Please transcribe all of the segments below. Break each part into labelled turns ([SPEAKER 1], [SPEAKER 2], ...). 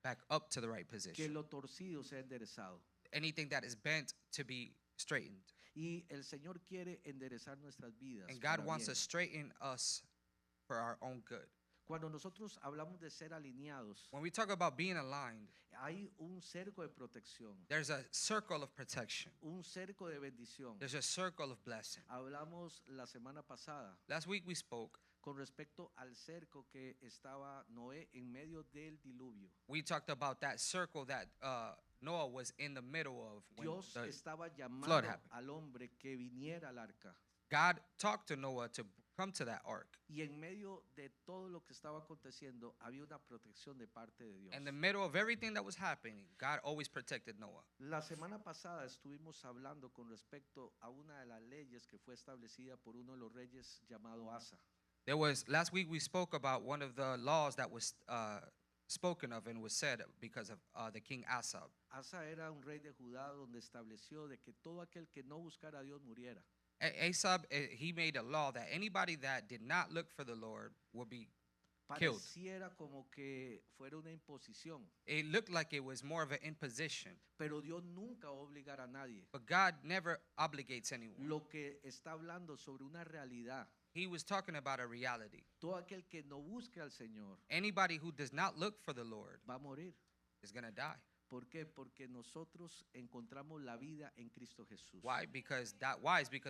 [SPEAKER 1] back up to the right
[SPEAKER 2] que
[SPEAKER 1] position.
[SPEAKER 2] lo torcido sea enderezado.
[SPEAKER 1] Anything that is bent to be straightened.
[SPEAKER 2] Y el Señor quiere enderezar nuestras vidas
[SPEAKER 1] And God
[SPEAKER 2] para
[SPEAKER 1] wants
[SPEAKER 2] bien.
[SPEAKER 1] to straighten us for our own good.
[SPEAKER 2] Cuando nosotros hablamos de ser alineados,
[SPEAKER 1] When we talk about being aligned,
[SPEAKER 2] hay un cerco de protección,
[SPEAKER 1] there's a circle of protection.
[SPEAKER 2] un cerco de bendición.
[SPEAKER 1] There's a circle of blessing.
[SPEAKER 2] Hablamos la semana pasada
[SPEAKER 1] Last week we spoke.
[SPEAKER 2] con respecto al cerco que estaba Noé en medio del diluvio.
[SPEAKER 1] We talked about that circle that Noah was in the middle of when
[SPEAKER 2] Dios
[SPEAKER 1] the
[SPEAKER 2] estaba
[SPEAKER 1] flood
[SPEAKER 2] llamando
[SPEAKER 1] happened.
[SPEAKER 2] al hombre que viniera al arca.
[SPEAKER 1] God talked to Noah to come to that ark.
[SPEAKER 2] Y en medio de todo lo que estaba aconteciendo, había una protección de parte de Dios.
[SPEAKER 1] In the middle of everything that was happening, God always protected Noah.
[SPEAKER 2] La semana pasada estuvimos hablando con respecto a una de las leyes que fue establecida por uno de los reyes llamado Asa.
[SPEAKER 1] Last week we spoke about one of the laws that was spoken of and was said because of the king Asa.
[SPEAKER 2] Asa era un rey de Judá donde estableció de que todo aquel que no buscara a Dios muriera.
[SPEAKER 1] Asa, he made a law that anybody that did not look for the Lord would be killed.
[SPEAKER 2] Pareciera como que fuera una imposición,
[SPEAKER 1] It looked like it was more of an imposition,
[SPEAKER 2] pero Dios nunca va a obligar a nadie.
[SPEAKER 1] but God never obligates anyone.
[SPEAKER 2] Lo que está hablando sobre una realidad.
[SPEAKER 1] He was talking about a reality.
[SPEAKER 2] Todo aquel que no busque al Señor
[SPEAKER 1] Anybody who does not look for the Lord
[SPEAKER 2] va a morir.
[SPEAKER 1] is going to die.
[SPEAKER 2] ¿Por qué? Porque nosotros encontramos la vida en Cristo Jesús.
[SPEAKER 1] Why? Because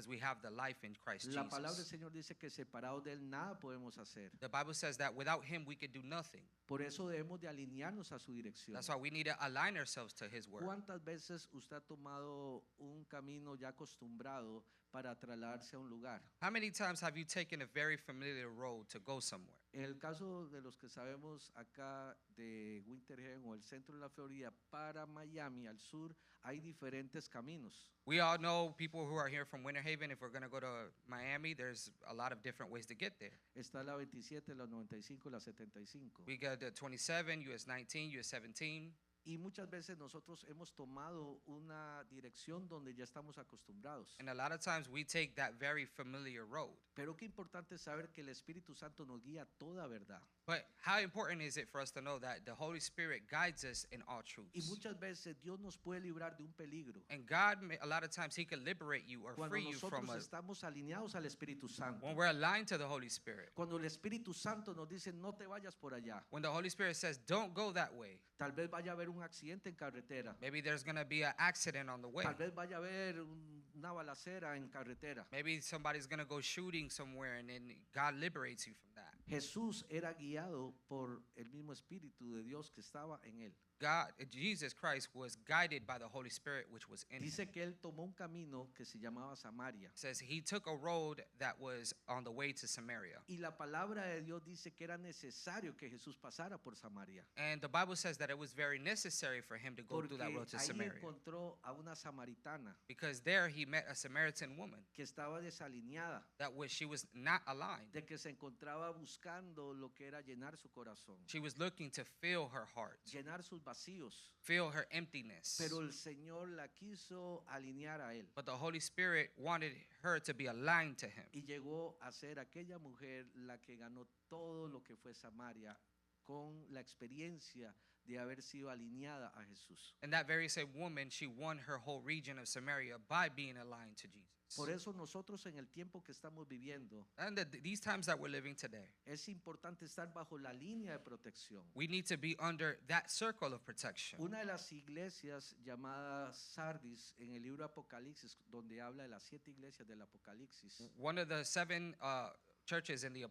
[SPEAKER 1] we have the life in Christ
[SPEAKER 2] La palabra del
[SPEAKER 1] Jesus.
[SPEAKER 2] Señor dice que separados de Él nada podemos hacer.
[SPEAKER 1] The Bible says that without him we could do nothing.
[SPEAKER 2] Por eso debemos de alinearnos a su dirección.
[SPEAKER 1] That's why we need to align ourselves to his word.
[SPEAKER 2] ¿Cuántas veces usted ha tomado un camino ya acostumbrado para trasladarse a un lugar?
[SPEAKER 1] How many times have you taken a very familiar road to go somewhere?
[SPEAKER 2] En el caso de los que sabemos acá de Winter Haven o el centro de la Florida para Miami al sur hay diferentes caminos.
[SPEAKER 1] We all know people who are here from Winter Haven. If we're going to go to Miami, there's a lot of different ways to get there.
[SPEAKER 2] Está la 27, la 95, la 75.
[SPEAKER 1] We got the 27, US 19, US 17.
[SPEAKER 2] Y muchas veces nosotros hemos tomado una dirección donde ya estamos acostumbrados.
[SPEAKER 1] And a lot of times we take that very familiar road.
[SPEAKER 2] Pero qué importante es saber que el Espíritu Santo nos guía a toda verdad.
[SPEAKER 1] But how important is it for us to know that the Holy Spirit guides us in all
[SPEAKER 2] Y
[SPEAKER 1] truths?
[SPEAKER 2] muchas veces Dios nos puede librar de un peligro
[SPEAKER 1] And God, a lot of times, He can liberate you or
[SPEAKER 2] cuando
[SPEAKER 1] free you from
[SPEAKER 2] nosotros
[SPEAKER 1] a,
[SPEAKER 2] estamos alineados al Espíritu Santo.
[SPEAKER 1] when we're aligned to the Holy Spirit.
[SPEAKER 2] Cuando el Espíritu Santo nos dice no te vayas por allá.
[SPEAKER 1] When the Holy Spirit says, don't go that way.
[SPEAKER 2] Tal vez vaya a haber un accidente en carretera.
[SPEAKER 1] Maybe there's going to be an accident on the way.
[SPEAKER 2] Tal vez vaya a haber una balacera en carretera.
[SPEAKER 1] Maybe somebody's going to go shooting somewhere and then God liberates you from that.
[SPEAKER 2] Jesús era guiado por el mismo Espíritu de Dios que estaba en él.
[SPEAKER 1] Jesus Christ was guided by the Holy Spirit which was in him.
[SPEAKER 2] Dice que él tomó un camino que se llamaba Samaria.
[SPEAKER 1] It says he took a road that was on the way to Samaria.
[SPEAKER 2] Y la palabra de Dios dice que era necesario que Jesús pasara por Samaria.
[SPEAKER 1] And the Bible says that it was very necessary for him to go
[SPEAKER 2] Porque
[SPEAKER 1] through that road to
[SPEAKER 2] ahí
[SPEAKER 1] Samaria.
[SPEAKER 2] encontró a una samaritana
[SPEAKER 1] Because there he met a Samaritan woman
[SPEAKER 2] que estaba desalineada,
[SPEAKER 1] she was not aligned.
[SPEAKER 2] de que se encontraba buscando lo que era llenar su corazón,
[SPEAKER 1] She was looking to fill her heart,
[SPEAKER 2] llenar sus vacíos.
[SPEAKER 1] fill her emptiness.
[SPEAKER 2] Pero el Señor la quiso alinear a él
[SPEAKER 1] But the Holy Spirit wanted her to be aligned to him.
[SPEAKER 2] y llegó a ser aquella mujer la que ganó todo lo que fue Samaria con la experiencia de haber sido alineada a Jesús.
[SPEAKER 1] And that very same woman, she won her whole region of Samaria by being aligned to Jesus.
[SPEAKER 2] Por eso nosotros en el tiempo que estamos viviendo
[SPEAKER 1] And these times that we're living today,
[SPEAKER 2] es importante estar bajo la línea de protección.
[SPEAKER 1] we need to be under that circle of protection.
[SPEAKER 2] Una de las iglesias llamadas Sardis en el libro Apocalipsis, donde habla de las 7 iglesias del Apocalipsis,
[SPEAKER 1] One of the 7 churches in the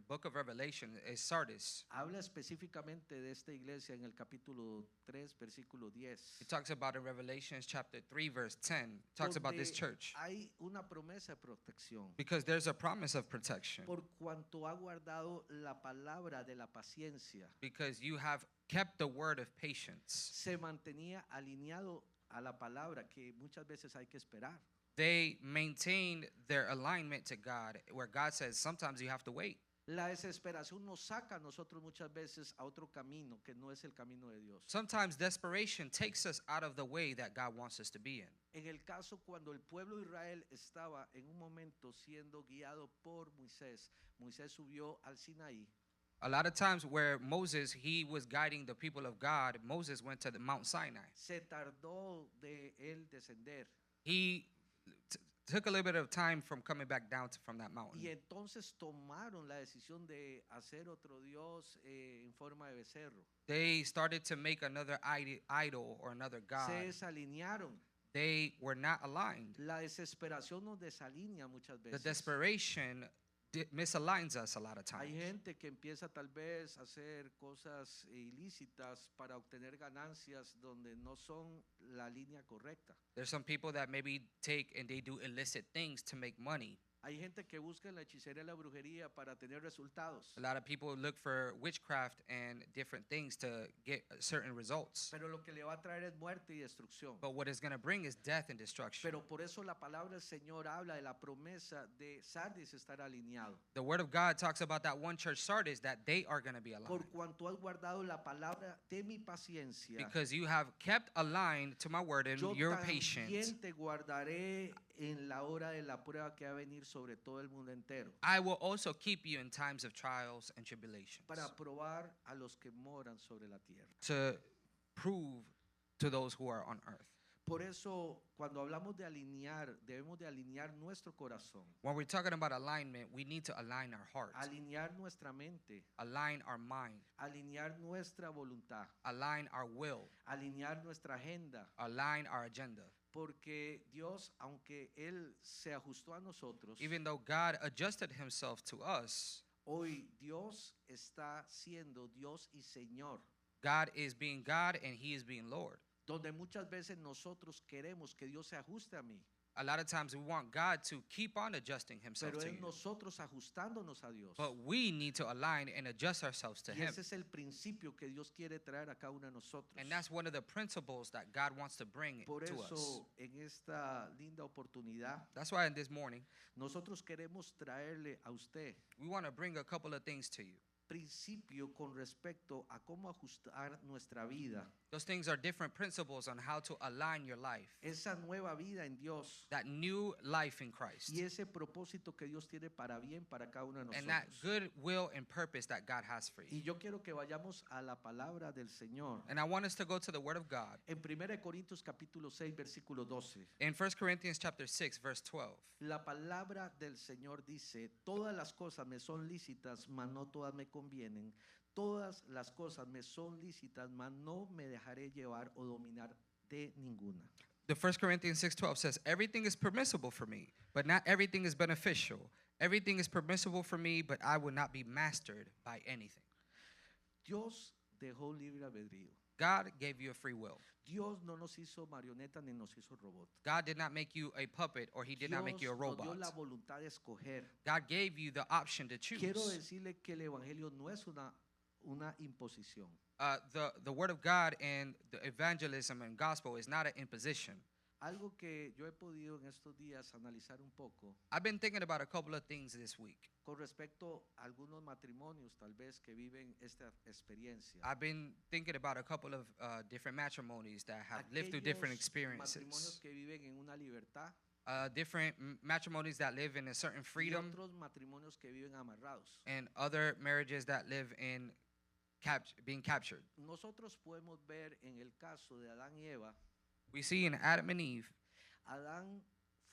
[SPEAKER 1] book of Revelation is Sardis.
[SPEAKER 2] habla específicamente de esta iglesia en el capítulo 3, versículo 10.
[SPEAKER 1] It talks about in Revelation chapter 3 verse 10. It talks about this
[SPEAKER 2] donde
[SPEAKER 1] church.
[SPEAKER 2] hay una promesa de protección.
[SPEAKER 1] Because there's a promise of protection.
[SPEAKER 2] Por cuanto ha guardado la palabra de la paciencia,
[SPEAKER 1] Because you have kept the word of patience.
[SPEAKER 2] se mantenía alineado a la palabra que muchas veces hay que esperar.
[SPEAKER 1] They maintained their alignment to God, where God says sometimes you have to wait.
[SPEAKER 2] La desesperación nos saca a nosotros muchas veces a otro camino que no es el camino de Dios.
[SPEAKER 1] Sometimes desperation takes us out of the way that God wants us to be in.
[SPEAKER 2] En el caso cuando el pueblo de Israel estaba en un momento siendo guiado por Moisés, Moisés subió al Sinaí.
[SPEAKER 1] A lot of times where Moses, he was guiding the people of God, Moses went to the Mount Sinai.
[SPEAKER 2] Se tardó de él descender.
[SPEAKER 1] He took a little bit of time from coming back down from that mountain.
[SPEAKER 2] Y entonces tomaron la decisión de hacer otro Dios en forma de becerro.
[SPEAKER 1] They started to make another idol or another god.
[SPEAKER 2] Se desalinearon.
[SPEAKER 1] They were not aligned.
[SPEAKER 2] La desesperación nos desalinea muchas
[SPEAKER 1] The
[SPEAKER 2] veces.
[SPEAKER 1] desperation misaligns us a lot of
[SPEAKER 2] Hay
[SPEAKER 1] times.
[SPEAKER 2] gente que empieza tal vez a hacer cosas ilícitas para obtener ganancias donde no son la línea correcta.
[SPEAKER 1] There's some people that maybe take and they do illicit things to make money.
[SPEAKER 2] Hay gente que busca en la hechicería y la brujería para tener resultados.
[SPEAKER 1] A lot of people look for witchcraft and different things to get certain results.
[SPEAKER 2] Pero lo que le va a traer es muerte y destrucción.
[SPEAKER 1] But what it's going to bring is death and destruction.
[SPEAKER 2] Pero por eso la palabra del Señor habla de la promesa de Sardis estar alineado.
[SPEAKER 1] The word of God talks about that one church Sardis that they are going to be aligned.
[SPEAKER 2] Por cuanto has guardado la palabra de mi paciencia,
[SPEAKER 1] Because you have kept aligned to my word and
[SPEAKER 2] yo
[SPEAKER 1] your patience.
[SPEAKER 2] también te guardaré en la hora de la prueba que va a venir sobre todo el mundo entero,
[SPEAKER 1] I will also keep you in times of trials and tribulations
[SPEAKER 2] para probar a los que moran sobre la tierra.
[SPEAKER 1] to prove to those who are on earth.
[SPEAKER 2] Por eso, cuando hablamos de alinear, debemos de alinear nuestro corazón,
[SPEAKER 1] When we're talking about alignment, we need to align our heart,
[SPEAKER 2] alinear nuestra mente,
[SPEAKER 1] align our mind,
[SPEAKER 2] alinear nuestra voluntad,
[SPEAKER 1] align our will,
[SPEAKER 2] alinear nuestra agenda,
[SPEAKER 1] align our agenda.
[SPEAKER 2] porque Dios, aunque Él se ajustó a nosotros,
[SPEAKER 1] Even though God adjusted himself to us,
[SPEAKER 2] hoy Dios está siendo Dios y Señor,
[SPEAKER 1] God is being God and he is being Lord.
[SPEAKER 2] donde muchas veces nosotros queremos que Dios se ajuste a mí,
[SPEAKER 1] A lot of times we want God to keep on adjusting himself
[SPEAKER 2] pero
[SPEAKER 1] to
[SPEAKER 2] es
[SPEAKER 1] you.
[SPEAKER 2] nosotros ajustándonos a Dios.
[SPEAKER 1] But we need to align and adjust ourselves to
[SPEAKER 2] Y
[SPEAKER 1] him.
[SPEAKER 2] ese es el principio que Dios quiere traer a cada uno de nosotros.
[SPEAKER 1] And that's one of the principles that God wants to bring
[SPEAKER 2] Por
[SPEAKER 1] to us.
[SPEAKER 2] eso, en esta linda oportunidad,
[SPEAKER 1] That's why in this morning,
[SPEAKER 2] nosotros queremos traerle a usted
[SPEAKER 1] we want to bring a couple of things to you.
[SPEAKER 2] principio con respecto a cómo ajustar nuestra vida,
[SPEAKER 1] Those things are different principles on how to align your life.
[SPEAKER 2] esa nueva vida en Dios
[SPEAKER 1] That new life in Christ.
[SPEAKER 2] y ese propósito que Dios tiene para bien para cada uno de
[SPEAKER 1] And that
[SPEAKER 2] nosotros.
[SPEAKER 1] good will and purpose that God has for you.
[SPEAKER 2] Y yo quiero que vayamos a la palabra del Señor.
[SPEAKER 1] And I want us to go to the Word of God.
[SPEAKER 2] En 1 Corintios capítulo 6 versículo 12.
[SPEAKER 1] In 1 Corinthians chapter 6, verse 12.
[SPEAKER 2] La palabra del Señor dice, todas las cosas me son lícitas, mas no todas me convienen. Todas las cosas me son lícitas, mas no me dejaré llevar o dominar de ninguna.
[SPEAKER 1] The 1 Corinthians 6:12 says, everything is permissible for me, but not everything is beneficial. Everything is permissible for me, but I will not be mastered by anything.
[SPEAKER 2] Dios dejó libre albedrío.
[SPEAKER 1] God gave you a free will.
[SPEAKER 2] Dios no nos hizo marioneta ni nos hizo robot.
[SPEAKER 1] God did not make you a puppet or he did not make you a
[SPEAKER 2] Dios nos dio
[SPEAKER 1] robot.
[SPEAKER 2] la voluntad de escoger.
[SPEAKER 1] God gave you the option to choose.
[SPEAKER 2] Quiero decirle que el evangelio no es una imposición.
[SPEAKER 1] The word of God and the evangelism and gospel is not an imposition.
[SPEAKER 2] Algo que yo he podido en estos días analizar un poco
[SPEAKER 1] I've been thinking about a couple of things this week.
[SPEAKER 2] con respecto a algunos matrimonios tal vez que viven esta experiencia.
[SPEAKER 1] I've been thinking about a couple of different matrimonies that have lived through different
[SPEAKER 2] Aquellos matrimonios
[SPEAKER 1] experiences.
[SPEAKER 2] que viven en una libertad
[SPEAKER 1] Different matrimonies that live in a certain
[SPEAKER 2] y
[SPEAKER 1] freedom,
[SPEAKER 2] otros matrimonios que viven amarrados.
[SPEAKER 1] and other marriages that live in being captured.
[SPEAKER 2] Nosotros podemos ver en el caso de Adán y Eva,
[SPEAKER 1] We see in Adam and Eve,
[SPEAKER 2] Adán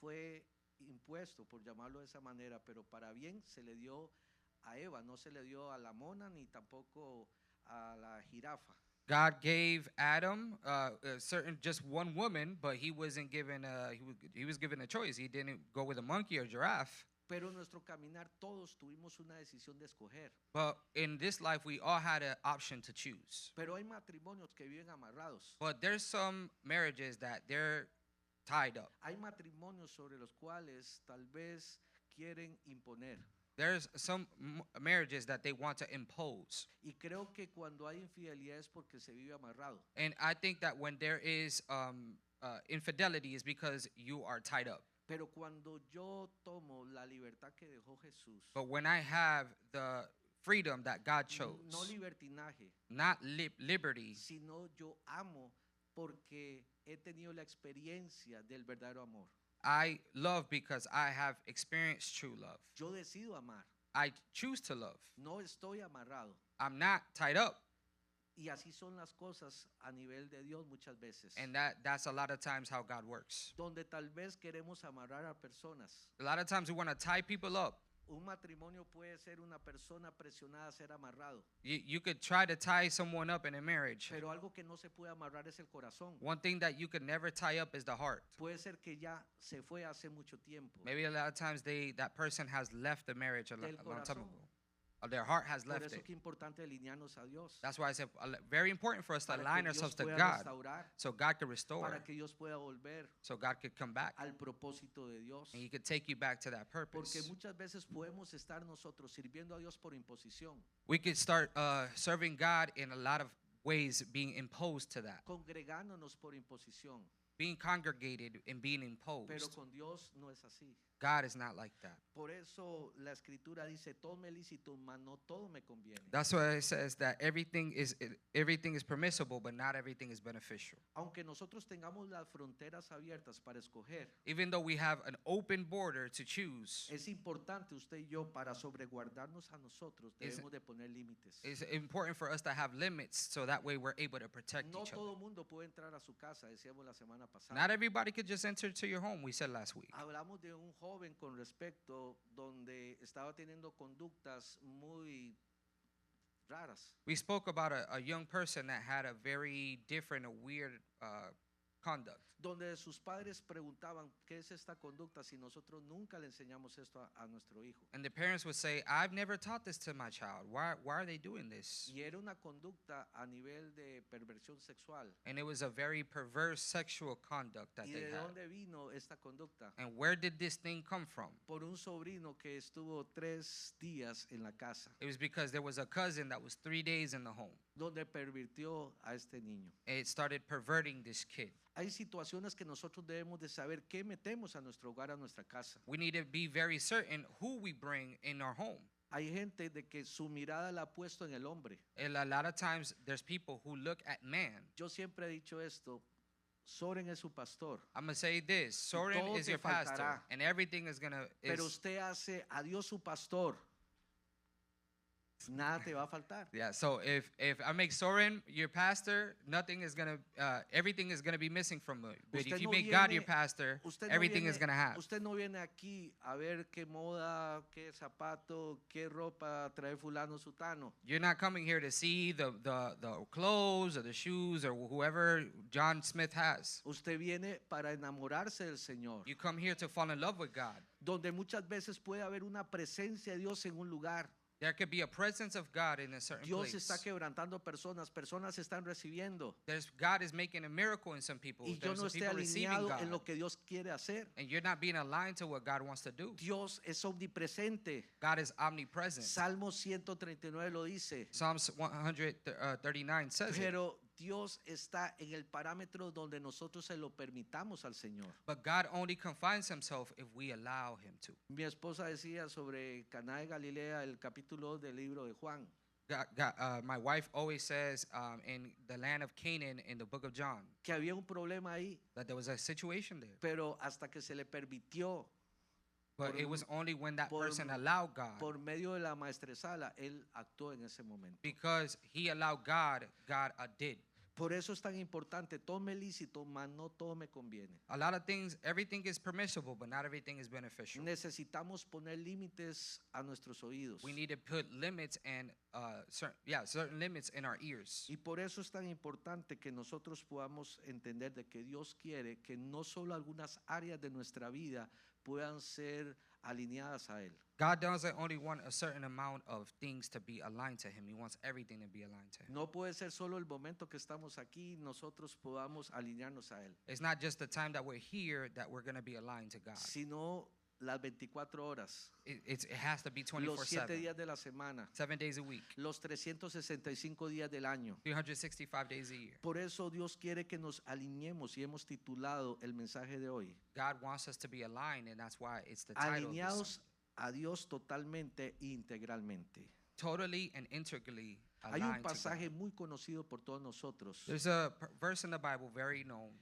[SPEAKER 2] fue impuesto, por llamarlo de esa manera, pero para bien se le dio a Eva, no se le dio a la mona ni tampoco a la jirafa.
[SPEAKER 1] God gave Adam just one woman, but he wasn't given he was given a choice. He didn't go with a monkey or giraffe.
[SPEAKER 2] Pero en nuestro caminar todos tuvimos una decisión de escoger.
[SPEAKER 1] But in this life, we all had an option to choose.
[SPEAKER 2] Pero hay matrimonios que viven amarrados.
[SPEAKER 1] But there's some marriages that they're tied up.
[SPEAKER 2] Hay matrimonios sobre los cuales tal vez quieren imponer.
[SPEAKER 1] There's some marriages that they want to impose.
[SPEAKER 2] Y creo que cuando hay infidelidad es porque se vive amarrado.
[SPEAKER 1] And I think that when there is infidelity is because you are tied up.
[SPEAKER 2] Pero cuando yo tomo la libertad que dejó Jesús,
[SPEAKER 1] But when I have the freedom that God chose,
[SPEAKER 2] no libertinaje,
[SPEAKER 1] not liberty,
[SPEAKER 2] sino yo amo porque he tenido la experiencia del verdadero amor.
[SPEAKER 1] I love because I have experienced true love.
[SPEAKER 2] Yo decido amar.
[SPEAKER 1] I choose to love.
[SPEAKER 2] No estoy amarrado.
[SPEAKER 1] I'm not tied up.
[SPEAKER 2] Y así son las cosas a nivel de Dios muchas veces.
[SPEAKER 1] And that's a lot of times how God works.
[SPEAKER 2] Donde tal vez queremos amarrar a personas.
[SPEAKER 1] A lot of times we want to tie people up.
[SPEAKER 2] Un matrimonio puede ser una persona presionada a ser amarrado.
[SPEAKER 1] You could try to tie someone up in a marriage.
[SPEAKER 2] Pero algo que no se puede amarrar es el corazón.
[SPEAKER 1] One thing that you could never tie up is the heart.
[SPEAKER 2] Puede ser que ya se fue hace mucho tiempo.
[SPEAKER 1] Maybe a lot of times that person has left the marriage a long time
[SPEAKER 2] corazón.
[SPEAKER 1] ago. Or their heart has
[SPEAKER 2] Por
[SPEAKER 1] left
[SPEAKER 2] eso
[SPEAKER 1] it.
[SPEAKER 2] es que es importante alinearnos a Dios.
[SPEAKER 1] That's why I said very important for us to
[SPEAKER 2] Para que
[SPEAKER 1] align
[SPEAKER 2] Dios
[SPEAKER 1] ourselves to
[SPEAKER 2] pueda
[SPEAKER 1] God,
[SPEAKER 2] restaurar,
[SPEAKER 1] so God could restore,
[SPEAKER 2] para que Dios pueda volver
[SPEAKER 1] so God could come back,
[SPEAKER 2] al propósito de Dios.
[SPEAKER 1] and He could take you back to that
[SPEAKER 2] Porque
[SPEAKER 1] purpose.
[SPEAKER 2] muchas veces podemos estar nosotros sirviendo a Dios por imposición,
[SPEAKER 1] We could start serving God in a lot of ways, being imposed to that,
[SPEAKER 2] congregándonos por imposición.
[SPEAKER 1] being congregated and being
[SPEAKER 2] Pero
[SPEAKER 1] imposed.
[SPEAKER 2] con Dios no es así.
[SPEAKER 1] God is not like that.
[SPEAKER 2] Por eso la escritura dice, todo me lícito, mas no todo me conviene.
[SPEAKER 1] That's why it says that everything is permissible, but not everything is beneficial.
[SPEAKER 2] Aunque nosotros tengamos las fronteras abiertas para escoger,
[SPEAKER 1] Even though we have an open border to choose,
[SPEAKER 2] es importante usted y yo para sobreguardarnos a nosotros
[SPEAKER 1] Is-
[SPEAKER 2] debemos de poner límites.
[SPEAKER 1] it's important for us to have limits so that way we're able to protect
[SPEAKER 2] No
[SPEAKER 1] each other.
[SPEAKER 2] todo mundo puede entrar a su casa, decíamos la semana pasada.
[SPEAKER 1] Not everybody could just enter to your home, we said last week.
[SPEAKER 2] Hablamos de un joven con respecto donde estaba teniendo conductas muy raras.
[SPEAKER 1] We spoke about a young person that had a very different, a weird conduct.
[SPEAKER 2] Donde sus padres preguntaban qué es esta conducta si nosotros nunca le enseñamos esto a nuestro hijo.
[SPEAKER 1] And the parents would say, I've never taught this to my child. Why are they doing this?
[SPEAKER 2] Y era una conducta a nivel de perversión sexual.
[SPEAKER 1] And it was a very perverse sexual conduct that
[SPEAKER 2] ¿Y
[SPEAKER 1] they
[SPEAKER 2] de
[SPEAKER 1] had.
[SPEAKER 2] dónde vino esta conducta?
[SPEAKER 1] And where did this thing come from?
[SPEAKER 2] Por un sobrino que estuvo 3 días en la casa,
[SPEAKER 1] It was because there was a cousin that was 3 days in the home.
[SPEAKER 2] donde pervirtió a este niño.
[SPEAKER 1] And it started perverting this kid.
[SPEAKER 2] Hay situaciones que nosotros debemos de saber qué metemos a nuestro hogar, a nuestra casa.
[SPEAKER 1] We need to be very certain who we bring in our home.
[SPEAKER 2] Hay gente de que su mirada la ha puesto en el hombre.
[SPEAKER 1] And a lot of times there's people who look at man.
[SPEAKER 2] Yo siempre he dicho esto, Soren es su pastor,
[SPEAKER 1] I'm going to say this, Soren
[SPEAKER 2] todo
[SPEAKER 1] is
[SPEAKER 2] te
[SPEAKER 1] your pastor,
[SPEAKER 2] faltará.
[SPEAKER 1] and everything is going to,
[SPEAKER 2] pero usted hace a Dios su pastor, nada te va a faltar.
[SPEAKER 1] yeah, so if I make Soren your pastor, nothing is going to, everything is going to be missing from you. But
[SPEAKER 2] Usted
[SPEAKER 1] if you
[SPEAKER 2] no
[SPEAKER 1] make God your
[SPEAKER 2] viene-
[SPEAKER 1] pastor,
[SPEAKER 2] Usted no,
[SPEAKER 1] everything
[SPEAKER 2] viene,
[SPEAKER 1] is going to have.
[SPEAKER 2] usted no viene aquí a ver qué moda, qué zapato, qué ropa trae fulano sutano.
[SPEAKER 1] You're not coming here to see the clothes or the shoes or whoever John Smith has.
[SPEAKER 2] Usted viene para enamorarse del Señor.
[SPEAKER 1] You come here to fall in love with God.
[SPEAKER 2] Donde muchas veces puede haber una presencia de Dios en un lugar.
[SPEAKER 1] There could be a presence of God in a certain
[SPEAKER 2] Dios
[SPEAKER 1] place.
[SPEAKER 2] está quebrantando personas, personas están recibiendo.
[SPEAKER 1] God is making a miracle in some people.
[SPEAKER 2] Y yo
[SPEAKER 1] There's
[SPEAKER 2] no
[SPEAKER 1] some
[SPEAKER 2] estoy
[SPEAKER 1] people receiving
[SPEAKER 2] alineado
[SPEAKER 1] God.
[SPEAKER 2] en lo que Dios quiere hacer.
[SPEAKER 1] And you're not being aligned to what God wants to do.
[SPEAKER 2] Dios es omnipresente.
[SPEAKER 1] God is omnipresent.
[SPEAKER 2] Salmo 139 lo dice.
[SPEAKER 1] Psalms 139 says it.
[SPEAKER 2] Pero Dios está en el parámetro donde nosotros se lo permitamos al Señor.
[SPEAKER 1] But God only confines himself if we allow him to.
[SPEAKER 2] Mi esposa decía sobre Caná de Galilea, el capítulo 2 del libro de Juan.
[SPEAKER 1] My wife always says in the land of Canaan in the book of John
[SPEAKER 2] Que había un problema ahí,
[SPEAKER 1] that there was a situation there.
[SPEAKER 2] pero hasta que se le permitió
[SPEAKER 1] But
[SPEAKER 2] por-
[SPEAKER 1] it was only when that
[SPEAKER 2] por-
[SPEAKER 1] person allowed God.
[SPEAKER 2] por medio de la maestresala, él actuó en ese momento.
[SPEAKER 1] Because he allowed God, God did.
[SPEAKER 2] Por eso es tan importante, todo me lícito, mas no todo me conviene.
[SPEAKER 1] A lot of things, everything is permissible, but not everything is beneficial.
[SPEAKER 2] Necesitamos poner límites a nuestros oídos.
[SPEAKER 1] We need to put limits and certain limits in our ears.
[SPEAKER 2] Y por eso es tan importante que nosotros podamos entender de que Dios quiere que no solo algunas áreas de nuestra vida puedan ser alineadas a Él.
[SPEAKER 1] God doesn't only want a certain amount of things to be aligned to him. He wants everything to be aligned to him.
[SPEAKER 2] No puede ser solo el momento que estamos aquí nosotros podamos alinearnos a Él,
[SPEAKER 1] It's not just the time that we're here that we're going to be aligned to God.
[SPEAKER 2] sino las 24 horas,
[SPEAKER 1] It has to be
[SPEAKER 2] los 7
[SPEAKER 1] 24/7,
[SPEAKER 2] días de la semana,
[SPEAKER 1] 7 days a week,
[SPEAKER 2] los 365 días del año.
[SPEAKER 1] 365 days a year.
[SPEAKER 2] Por eso Dios quiere que nos alineemos y hemos titulado el mensaje de hoy,
[SPEAKER 1] God wants us to be aligned, and that's why it's the title of this
[SPEAKER 2] alineados
[SPEAKER 1] sermon.
[SPEAKER 2] a Dios totalmente e integralmente.
[SPEAKER 1] Totally and integrally
[SPEAKER 2] Hay un
[SPEAKER 1] aligned to
[SPEAKER 2] pasaje
[SPEAKER 1] God.
[SPEAKER 2] muy conocido por todos nosotros
[SPEAKER 1] There's a verse in the Bible very known.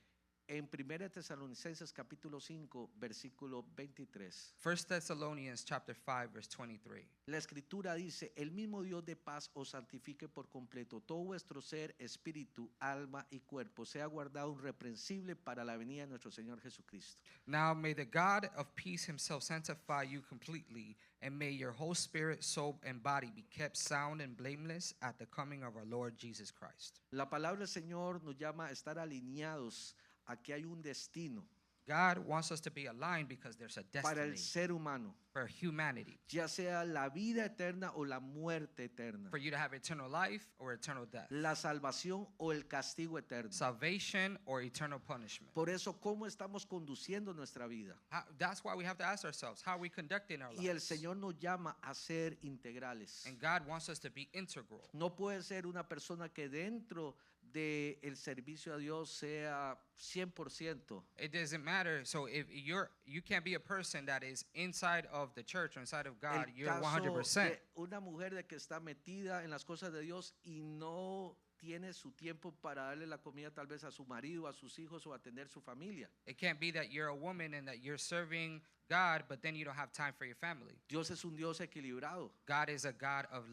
[SPEAKER 2] en 1 Tesalonicenses capítulo 5, versículo 23.
[SPEAKER 1] 1 Thessalonians chapter 5 verse 23.
[SPEAKER 2] La escritura dice, el mismo Dios de paz os santifique por completo, todo vuestro ser, espíritu, alma y cuerpo sea guardado irreprensible para la venida de nuestro Señor Jesucristo.
[SPEAKER 1] Now may the God of peace himself sanctify you completely, and may your whole spirit, soul, and body be kept sound and blameless at the coming of our Lord Jesus Christ.
[SPEAKER 2] La palabra del Señor nos llama a estar alineados a que hay un destino
[SPEAKER 1] God wants us to be aligned because there's a
[SPEAKER 2] para el
[SPEAKER 1] destiny
[SPEAKER 2] ser humano,
[SPEAKER 1] for humanity,
[SPEAKER 2] ya sea la vida eterna o la muerte eterna,
[SPEAKER 1] for you to have eternal life or eternal death,
[SPEAKER 2] la salvación o el castigo eterno.
[SPEAKER 1] salvation or eternal punishment.
[SPEAKER 2] Por eso, ¿cómo estamos conduciendo nuestra vida?
[SPEAKER 1] That's why we have to ask ourselves, how are we conducting our
[SPEAKER 2] Y el
[SPEAKER 1] lives?
[SPEAKER 2] Señor nos llama a ser integrales.
[SPEAKER 1] And God wants us to be integral.
[SPEAKER 2] No puede ser una persona que dentro del servicio a Dios sea 100%.
[SPEAKER 1] It doesn't matter. So if you can't be a person that is inside of the church or inside of God,
[SPEAKER 2] El
[SPEAKER 1] you're
[SPEAKER 2] caso
[SPEAKER 1] 100%.
[SPEAKER 2] de una mujer de que está metida en las cosas de Dios y no tiene su tiempo para darle la comida tal vez a su marido, a sus hijos o atender su familia.
[SPEAKER 1] It can't be that you're a woman and that you're serving God, but then you don't have time for your family.
[SPEAKER 2] Dios es un Dios equilibrado.
[SPEAKER 1] God is a God of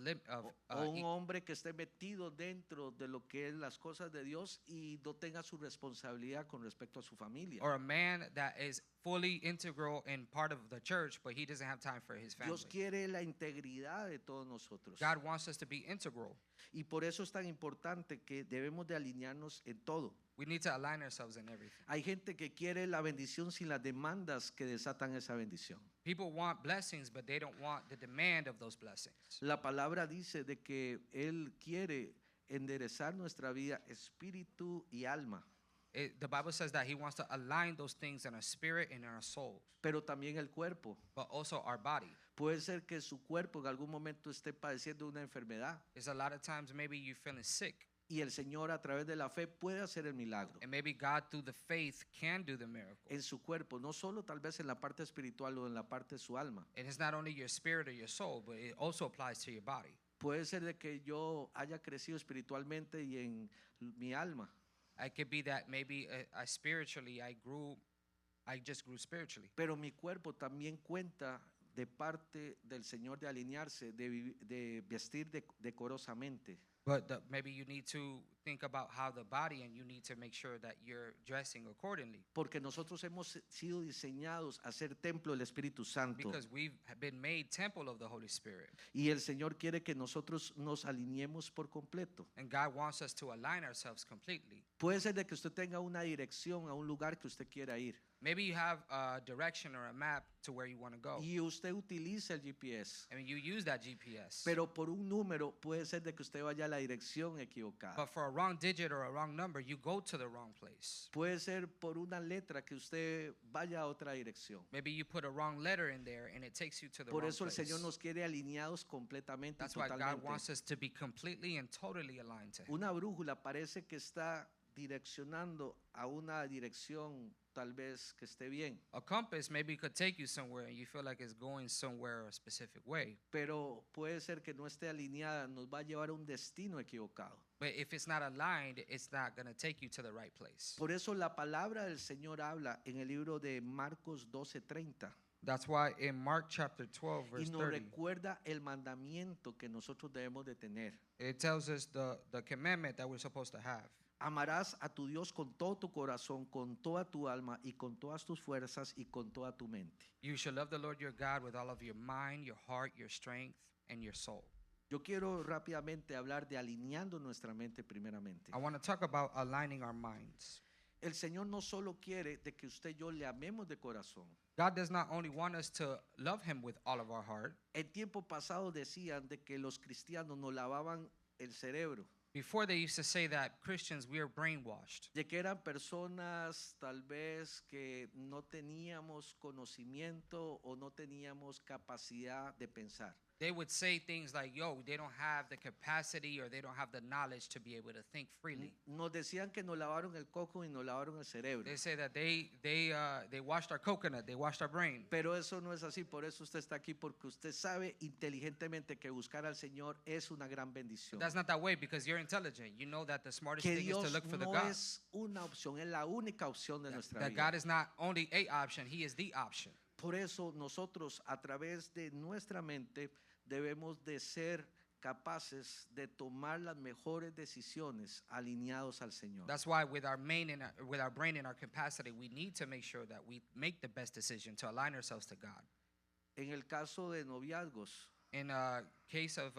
[SPEAKER 2] O un hombre que esté metido dentro de lo que es las cosas de Dios y no tenga su responsabilidad con respecto a su familia.
[SPEAKER 1] or a man that is fully integral and part of the church, but he doesn't have time for his family.
[SPEAKER 2] Dios quiere la integridad de todos nosotros.
[SPEAKER 1] God wants us to be integral.
[SPEAKER 2] Y por eso es tan importante que debemos de alinearnos en todo.
[SPEAKER 1] We need to align ourselves in everything.
[SPEAKER 2] Hay gente que quiere la bendición sin las demandas que desatan esa bendición.
[SPEAKER 1] People want blessings, but they don't want the demand of those blessings.
[SPEAKER 2] La palabra dice de que Él quiere enderezar nuestra vida, espíritu y alma,
[SPEAKER 1] The Bible says that he wants to align those things in our spirit and in our soul,
[SPEAKER 2] pero también el cuerpo.
[SPEAKER 1] but also our body.
[SPEAKER 2] Puede ser que su cuerpo en algún momento esté padeciendo una enfermedad
[SPEAKER 1] There's a lot of times maybe you're feeling sick,
[SPEAKER 2] y el Señor a través de la fe puede hacer el milagro
[SPEAKER 1] and maybe God through the faith can do the miracle.
[SPEAKER 2] en su cuerpo, no solo tal vez en la parte espiritual o en la parte de su alma.
[SPEAKER 1] And it's not only your spirit or your soul, but it also applies to your body.
[SPEAKER 2] Puede ser de que yo haya crecido espiritualmente y en mi alma,
[SPEAKER 1] It could be that maybe I spiritually I just grew spiritually.
[SPEAKER 2] pero mi cuerpo también cuenta de parte del Señor de alinearse, de vestir decorosamente.
[SPEAKER 1] But maybe you need to think about how the body, and you need to make sure that you're dressing accordingly,
[SPEAKER 2] Porque nosotros hemos sido diseñados a ser templo del Espíritu Santo.
[SPEAKER 1] because we've been made temple of the Holy Spirit.
[SPEAKER 2] Y el Señor quiere que nosotros nos alineemos por completo.
[SPEAKER 1] And God wants us to align ourselves completely.
[SPEAKER 2] Puede ser de que usted tenga una dirección a un lugar que usted quiera ir.
[SPEAKER 1] Maybe you have a direction or a map to where you want to go.
[SPEAKER 2] Y usted utiliza el GPS.
[SPEAKER 1] I mean, you use that GPS.
[SPEAKER 2] Pero por un número puede ser de que usted vaya a la dirección equivocada.
[SPEAKER 1] But for a wrong digit or a wrong number, you go to the wrong place.
[SPEAKER 2] Puede ser por una letra que usted vaya a otra dirección.
[SPEAKER 1] Maybe you put a wrong letter in there and it takes you to the
[SPEAKER 2] Por
[SPEAKER 1] wrong
[SPEAKER 2] eso el
[SPEAKER 1] place.
[SPEAKER 2] Señor nos quiere alineados completamente y
[SPEAKER 1] That's why God
[SPEAKER 2] totalmente.
[SPEAKER 1] wants us to be completely and totally aligned to Him.
[SPEAKER 2] Una brújula parece que está direccionando a una dirección tal vez que esté bien,
[SPEAKER 1] A compass maybe could take you somewhere and you feel like it's going somewhere a specific way.
[SPEAKER 2] pero puede ser que no esté alineada, nos va a llevar a un destino equivocado.
[SPEAKER 1] But if it's not aligned, it's not going to take you to the right place.
[SPEAKER 2] Por eso la palabra del Señor habla en el libro de Marcos 12:30
[SPEAKER 1] That's why in Mark chapter 12,
[SPEAKER 2] y
[SPEAKER 1] verse
[SPEAKER 2] nos
[SPEAKER 1] 30,
[SPEAKER 2] recuerda el mandamiento que nosotros debemos de tener.
[SPEAKER 1] it tells us the commandment that we're supposed to have.
[SPEAKER 2] Amarás a tu Dios con todo tu corazón, con toda tu alma y con todas tus fuerzas y con toda tu mente.
[SPEAKER 1] You shall love the Lord your God with all of your mind, your heart, your strength, and your soul.
[SPEAKER 2] Yo quiero rápidamente hablar de alineando nuestra mente primeramente.
[SPEAKER 1] I want to talk about aligning our minds.
[SPEAKER 2] El Señor no solo quiere de que usted y yo le amemos de corazón.
[SPEAKER 1] God does not only want us to love Him with all of our heart.
[SPEAKER 2] En tiempo pasado decían de que los cristianos nos lavaban el cerebro,
[SPEAKER 1] Before they used to say that Christians, we are brainwashed.
[SPEAKER 2] de que eran personas tal vez que no teníamos conocimiento o no teníamos capacidad de pensar.
[SPEAKER 1] they would say things like, yo, they don't have the capacity or they don't have the knowledge to be able to think freely.
[SPEAKER 2] Nos decían que nos lavaron el coco y nos lavaron el cerebro.
[SPEAKER 1] They say that they washed our coconut, they washed our brain.
[SPEAKER 2] Pero eso no es así, por eso usted está aquí, porque usted sabe inteligentemente que buscar al Señor es una gran bendición.
[SPEAKER 1] That's not that way because you're intelligent. You know that the smartest
[SPEAKER 2] Que
[SPEAKER 1] thing is to
[SPEAKER 2] Dios
[SPEAKER 1] look for the
[SPEAKER 2] no
[SPEAKER 1] God.
[SPEAKER 2] es una opción, es la única opción de nuestra
[SPEAKER 1] That
[SPEAKER 2] vida.
[SPEAKER 1] God is not only a option, He is the option.
[SPEAKER 2] Por eso nosotros a través de nuestra mente debemos de ser capaces de tomar las mejores decisiones alineados al Señor.
[SPEAKER 1] That's why with our brain and our capacity, we need to make sure that we make the best decision to align ourselves to God.
[SPEAKER 2] En el caso de noviazgos,
[SPEAKER 1] In a case of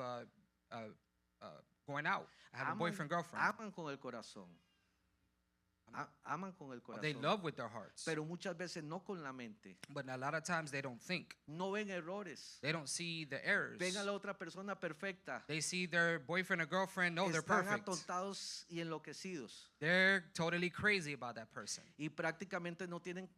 [SPEAKER 1] going out, I have a boyfriend, girlfriend.
[SPEAKER 2] aman con el corazón. Aman con el
[SPEAKER 1] They
[SPEAKER 2] corazón.
[SPEAKER 1] love with their hearts,
[SPEAKER 2] Pero muchas veces no con la mente.
[SPEAKER 1] but a lot of times they don't think.
[SPEAKER 2] No ven errores.
[SPEAKER 1] They don't see the errors.
[SPEAKER 2] Ven a la otra persona perfecta.
[SPEAKER 1] They see their boyfriend or girlfriend. No, they're
[SPEAKER 2] Están
[SPEAKER 1] perfect.
[SPEAKER 2] atontados y enloquecidos.
[SPEAKER 1] They're totally crazy about that person.
[SPEAKER 2] Y prácticamente no tienen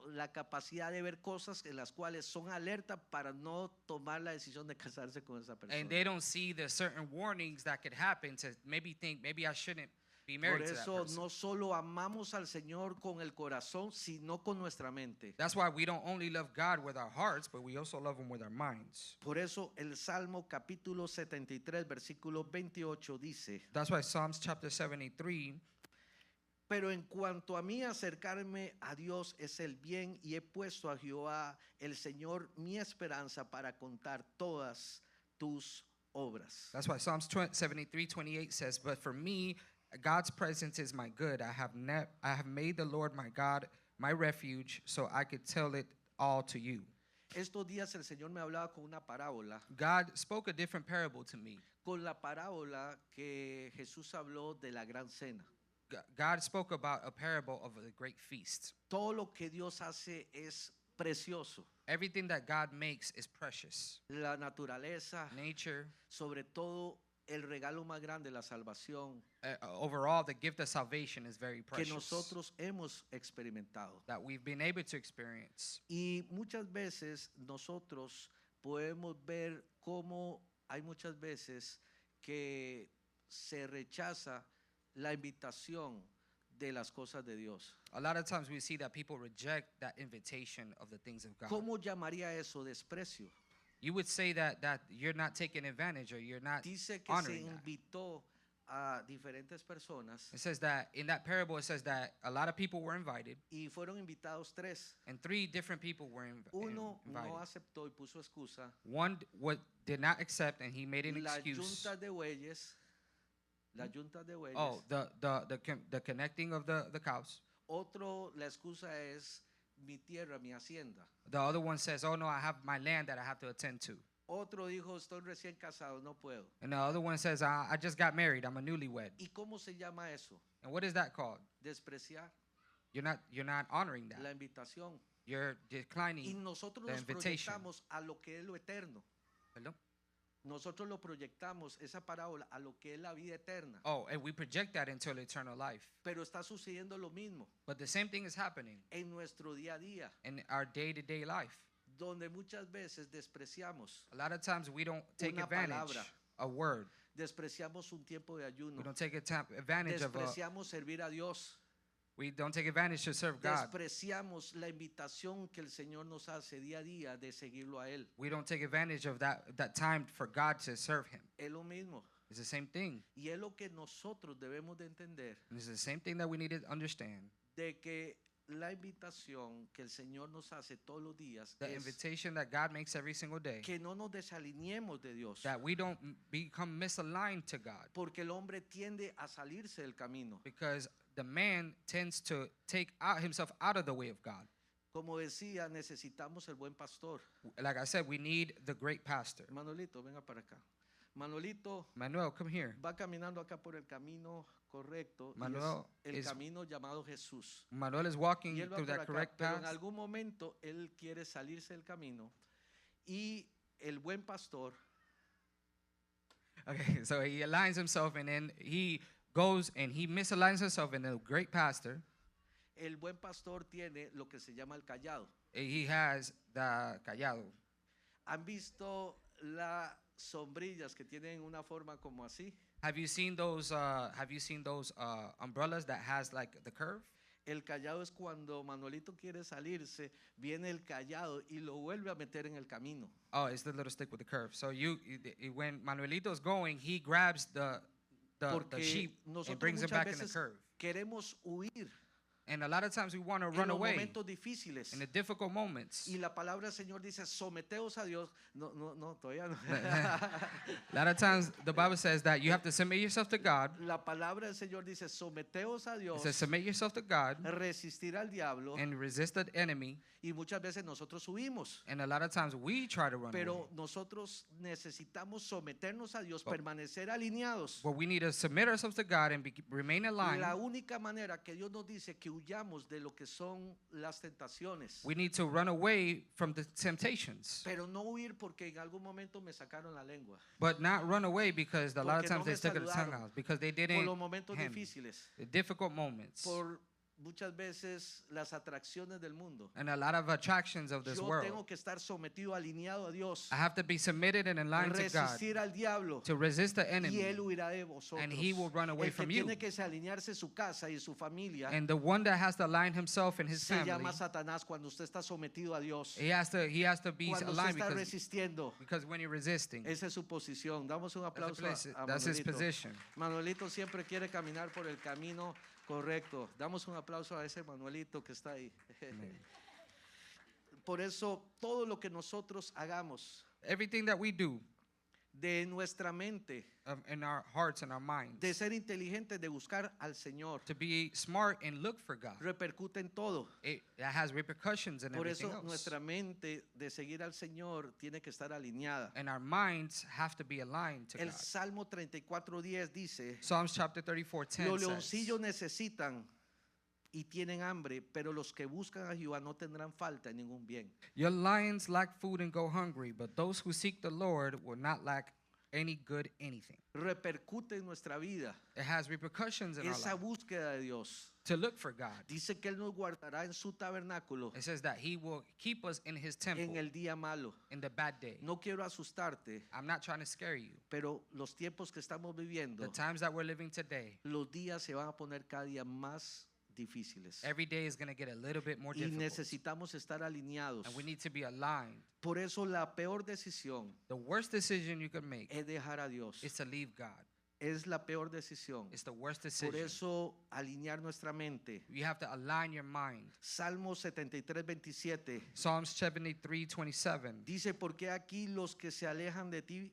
[SPEAKER 2] la capacidad de ver cosas en las cuales son alerta para no tomar la decisión de casarse con esa persona.
[SPEAKER 1] And they don't see the certain warnings that could happen to maybe think, maybe I shouldn't be
[SPEAKER 2] Por
[SPEAKER 1] married to that
[SPEAKER 2] eso
[SPEAKER 1] person.
[SPEAKER 2] no solo amamos al Señor con el corazón, sino con nuestra mente.
[SPEAKER 1] That's why we don't only love God with our hearts, but we also love Him with our minds.
[SPEAKER 2] Por eso el Salmo capítulo 73, versículo 28 dice:
[SPEAKER 1] That's why Psalms chapter 73,
[SPEAKER 2] pero en cuanto a mí, acercarme a Dios es el bien, y he puesto a Jehová, el Señor, mi esperanza para contar todas tus obras.
[SPEAKER 1] that's why Psalms 73:28 says, but for me, God's presence is my good. I have made the Lord my God my refuge, so I could tell it all to you.
[SPEAKER 2] Estos días el Señor me hablaba con una parábola,
[SPEAKER 1] God spoke a different parable to me.
[SPEAKER 2] con la parábola que Jesús habló de la gran cena.
[SPEAKER 1] God spoke about a parable of a great feast.
[SPEAKER 2] Todo lo que Dios hace es precioso.
[SPEAKER 1] Everything that God makes is precious.
[SPEAKER 2] La naturaleza,
[SPEAKER 1] Nature,
[SPEAKER 2] sobre todo el regalo más grande, la salvación,
[SPEAKER 1] overall, the gift of salvation is very
[SPEAKER 2] que
[SPEAKER 1] precious.
[SPEAKER 2] nosotros hemos experimentado.
[SPEAKER 1] That we've been able to experience.
[SPEAKER 2] Y muchas veces nosotros podemos ver cómo hay muchas veces que se rechaza la invitación de las cosas de Dios.
[SPEAKER 1] A lot of times we see that people reject that invitation of the things of God.
[SPEAKER 2] ¿Cómo llamaría eso desprecio?
[SPEAKER 1] You would say that you're not taking advantage or you're not
[SPEAKER 2] Dice que se
[SPEAKER 1] honoring that.
[SPEAKER 2] invitó a diferentes personas
[SPEAKER 1] It says that in that parable, it says that a lot of people were invited
[SPEAKER 2] y fueron invitados tres.
[SPEAKER 1] and three different people were
[SPEAKER 2] Uno
[SPEAKER 1] invited.
[SPEAKER 2] no aceptó y puso excusa.
[SPEAKER 1] One did not accept and he made an
[SPEAKER 2] La
[SPEAKER 1] excuse.
[SPEAKER 2] junta de bueyes, la junta de bueyes.
[SPEAKER 1] Oh, the connecting of the cows.
[SPEAKER 2] Otro, la excusa es mi tierra, mi hacienda.
[SPEAKER 1] The other one says, oh no, I have my land that I have to attend to.
[SPEAKER 2] Otro dijo, estoy recién casado, no puedo.
[SPEAKER 1] And the other one says, I just got married, I'm a newlywed.
[SPEAKER 2] ¿Y cómo se llama eso?
[SPEAKER 1] And what is that called?
[SPEAKER 2] Despreciar
[SPEAKER 1] You're not honoring that.
[SPEAKER 2] la invitación.
[SPEAKER 1] You're
[SPEAKER 2] Y
[SPEAKER 1] declining.
[SPEAKER 2] nosotros
[SPEAKER 1] the
[SPEAKER 2] nos
[SPEAKER 1] invitation.
[SPEAKER 2] proyectamos a lo que es lo eterno.
[SPEAKER 1] Hello?
[SPEAKER 2] Nosotros lo proyectamos, esa parábola, a lo que es la vida eterna.
[SPEAKER 1] Oh, and we project that into eternal life.
[SPEAKER 2] Pero está sucediendo lo mismo
[SPEAKER 1] But the same thing is happening
[SPEAKER 2] en nuestro día a día,
[SPEAKER 1] in our day-to-day life.
[SPEAKER 2] donde muchas veces despreciamos.
[SPEAKER 1] A lot of times we don't take
[SPEAKER 2] Una
[SPEAKER 1] advantage
[SPEAKER 2] palabra.
[SPEAKER 1] a word.
[SPEAKER 2] Despreciamos un tiempo de ayuno.
[SPEAKER 1] We don't take advantage of
[SPEAKER 2] Despreciamos servir a Dios.
[SPEAKER 1] we don't take advantage to serve God.
[SPEAKER 2] Despreciamos la invitación que el Señor nos hace día a día de seguirlo a Él.
[SPEAKER 1] We don't take advantage of that time for God to serve Him.
[SPEAKER 2] Es lo mismo.
[SPEAKER 1] It's the same thing.
[SPEAKER 2] Y es lo que nosotros debemos de entender,
[SPEAKER 1] And it's the same thing that we need to understand.
[SPEAKER 2] de que la invitación que el Señor nos hace todos los días
[SPEAKER 1] The
[SPEAKER 2] es
[SPEAKER 1] invitation that God makes every single day.
[SPEAKER 2] que no nos desalineemos de Dios.
[SPEAKER 1] That we don't become misaligned to God.
[SPEAKER 2] Porque el hombre tiende a salirse del camino.
[SPEAKER 1] Because the man tends to take himself out of the way of God.
[SPEAKER 2] Como decía, necesitamos el buen pastor.
[SPEAKER 1] Like I said, we need the great pastor.
[SPEAKER 2] Manolito, venga para acá. Manolito
[SPEAKER 1] Manuel, come here.
[SPEAKER 2] va caminando acá por el camino correcto.
[SPEAKER 1] Manuel
[SPEAKER 2] y es el
[SPEAKER 1] is-
[SPEAKER 2] camino llamado Jesús.
[SPEAKER 1] Manuel is walking
[SPEAKER 2] Y él va
[SPEAKER 1] through
[SPEAKER 2] por
[SPEAKER 1] that
[SPEAKER 2] acá,
[SPEAKER 1] correct
[SPEAKER 2] pero en
[SPEAKER 1] path.
[SPEAKER 2] algún momento él quiere salirse del camino. Y el buen pastor
[SPEAKER 1] Okay, so he aligns himself and then he goes and he misaligns himself in the great pastor.
[SPEAKER 2] el buen pastor tiene lo que se llama el callado.
[SPEAKER 1] He has the callado.
[SPEAKER 2] ¿Han visto las sombrillas que tienen una forma como así?
[SPEAKER 1] Have you seen those? Umbrellas that has like the curve?
[SPEAKER 2] El callado es cuando Manuelito quiere salirse, viene el callado y lo vuelve a meter en el camino.
[SPEAKER 1] Oh, it's the little stick with the curve. So when Manuelito's going, he grabs the
[SPEAKER 2] Porque
[SPEAKER 1] sheep and
[SPEAKER 2] nosotros
[SPEAKER 1] brings him
[SPEAKER 2] muchas
[SPEAKER 1] back in the
[SPEAKER 2] veces
[SPEAKER 1] curve.
[SPEAKER 2] queremos huir
[SPEAKER 1] And a lot of times we want to
[SPEAKER 2] en
[SPEAKER 1] run
[SPEAKER 2] los
[SPEAKER 1] away
[SPEAKER 2] momentos difíciles.
[SPEAKER 1] in the difficult moments.
[SPEAKER 2] Y la palabra del Señor dice, someteos a Dios. No, no, no, todavía no.
[SPEAKER 1] A lot of times the Bible says that you have to submit yourself to God.
[SPEAKER 2] La palabra del Señor dice, someteos a
[SPEAKER 1] It
[SPEAKER 2] Dios,
[SPEAKER 1] says submit yourself to God
[SPEAKER 2] resistir al diablo.
[SPEAKER 1] and resist the enemy.
[SPEAKER 2] Y muchas veces nosotros huimos.
[SPEAKER 1] And a lot of times we try to run away.
[SPEAKER 2] Pero nosotros necesitamos someternos a Dios, permanecer alineados.
[SPEAKER 1] But we need to submit ourselves to God and remain aligned.
[SPEAKER 2] La única manera que Dios nos dice que huyamos de lo que son las tentaciones.
[SPEAKER 1] We need to run away from the temptations.
[SPEAKER 2] Pero no huir porque en algún momento me sacaron la lengua.
[SPEAKER 1] But not run away because a lot of
[SPEAKER 2] Porque no
[SPEAKER 1] times they
[SPEAKER 2] me
[SPEAKER 1] stuck at the tongue
[SPEAKER 2] saludaron.
[SPEAKER 1] out. Because they
[SPEAKER 2] Por
[SPEAKER 1] didn't
[SPEAKER 2] los momentos
[SPEAKER 1] hand me.
[SPEAKER 2] difíciles.
[SPEAKER 1] The difficult moments.
[SPEAKER 2] Por muchas veces las atracciones del mundo.
[SPEAKER 1] And a lot of attractions of this
[SPEAKER 2] Yo
[SPEAKER 1] world.
[SPEAKER 2] tengo que estar sometido, alineado a Dios.
[SPEAKER 1] I have to be submitted and aligned to God
[SPEAKER 2] Resistir al diablo.
[SPEAKER 1] to resist the
[SPEAKER 2] Y
[SPEAKER 1] enemy.
[SPEAKER 2] él huirá de vosotros.
[SPEAKER 1] And he will run away
[SPEAKER 2] El que
[SPEAKER 1] from you.
[SPEAKER 2] tiene que alinearse su casa y su familia
[SPEAKER 1] And the one that has to align himself and his
[SPEAKER 2] se
[SPEAKER 1] family,
[SPEAKER 2] llama Satanás cuando usted está sometido a Dios.
[SPEAKER 1] he has to be
[SPEAKER 2] Cuando usted
[SPEAKER 1] aligned
[SPEAKER 2] está
[SPEAKER 1] because
[SPEAKER 2] resistiendo,
[SPEAKER 1] when you're resisting,
[SPEAKER 2] esa es su posición. Damos un aplauso a
[SPEAKER 1] that's his
[SPEAKER 2] Manuelito.
[SPEAKER 1] position.
[SPEAKER 2] Manuelito siempre quiere caminar por el camino correcto. Damos un aplauso a ese Manuelito que está ahí. Por eso, todo lo que nosotros hagamos
[SPEAKER 1] Everything that we do
[SPEAKER 2] de nuestra mente,
[SPEAKER 1] in our hearts and our minds,
[SPEAKER 2] de ser inteligente, de buscar al Señor,
[SPEAKER 1] to be smart and look for God,
[SPEAKER 2] repercute en todo.
[SPEAKER 1] it has repercussions and
[SPEAKER 2] Por
[SPEAKER 1] everything
[SPEAKER 2] eso
[SPEAKER 1] else.
[SPEAKER 2] nuestra mente de seguir al Señor tiene que estar alineada.
[SPEAKER 1] And our minds have to be aligned to
[SPEAKER 2] El
[SPEAKER 1] God.
[SPEAKER 2] Salmo 34:10 dice,
[SPEAKER 1] Psalms chapter 34:10
[SPEAKER 2] los
[SPEAKER 1] says,
[SPEAKER 2] leoncillos necesitan y tienen hambre, pero los que buscan a Jehová no tendrán falta en ningún bien.
[SPEAKER 1] your lions lack food and go hungry, but those who seek the Lord will not lack any good anything.
[SPEAKER 2] Repercute en nuestra vida
[SPEAKER 1] It has repercussions in our
[SPEAKER 2] esa
[SPEAKER 1] life
[SPEAKER 2] búsqueda de Dios.
[SPEAKER 1] to look for God.
[SPEAKER 2] Dice que Él nos guardará en su tabernáculo
[SPEAKER 1] It says that he will keep us in his
[SPEAKER 2] en
[SPEAKER 1] temple
[SPEAKER 2] el día malo.
[SPEAKER 1] in the bad day.
[SPEAKER 2] No quiero asustarte,
[SPEAKER 1] I'm not trying to scare you.
[SPEAKER 2] pero los tiempos que estamos viviendo,
[SPEAKER 1] The times that we're living today,
[SPEAKER 2] los días se van a poner cada día más difíciles.
[SPEAKER 1] every day is going to get a little bit more
[SPEAKER 2] Y
[SPEAKER 1] difficult.
[SPEAKER 2] necesitamos estar alineados.
[SPEAKER 1] And we need to be aligned.
[SPEAKER 2] Por eso la peor decisión
[SPEAKER 1] The worst decision you can make
[SPEAKER 2] es dejar a Dios.
[SPEAKER 1] is to leave God.
[SPEAKER 2] Es la peor decisión.
[SPEAKER 1] It's the worst
[SPEAKER 2] Por
[SPEAKER 1] decision.
[SPEAKER 2] eso alinear nuestra mente.
[SPEAKER 1] You have to align your mind.
[SPEAKER 2] Salmo 73:27
[SPEAKER 1] Psalms 73:27
[SPEAKER 2] dice, porque aquí los que se alejan de ti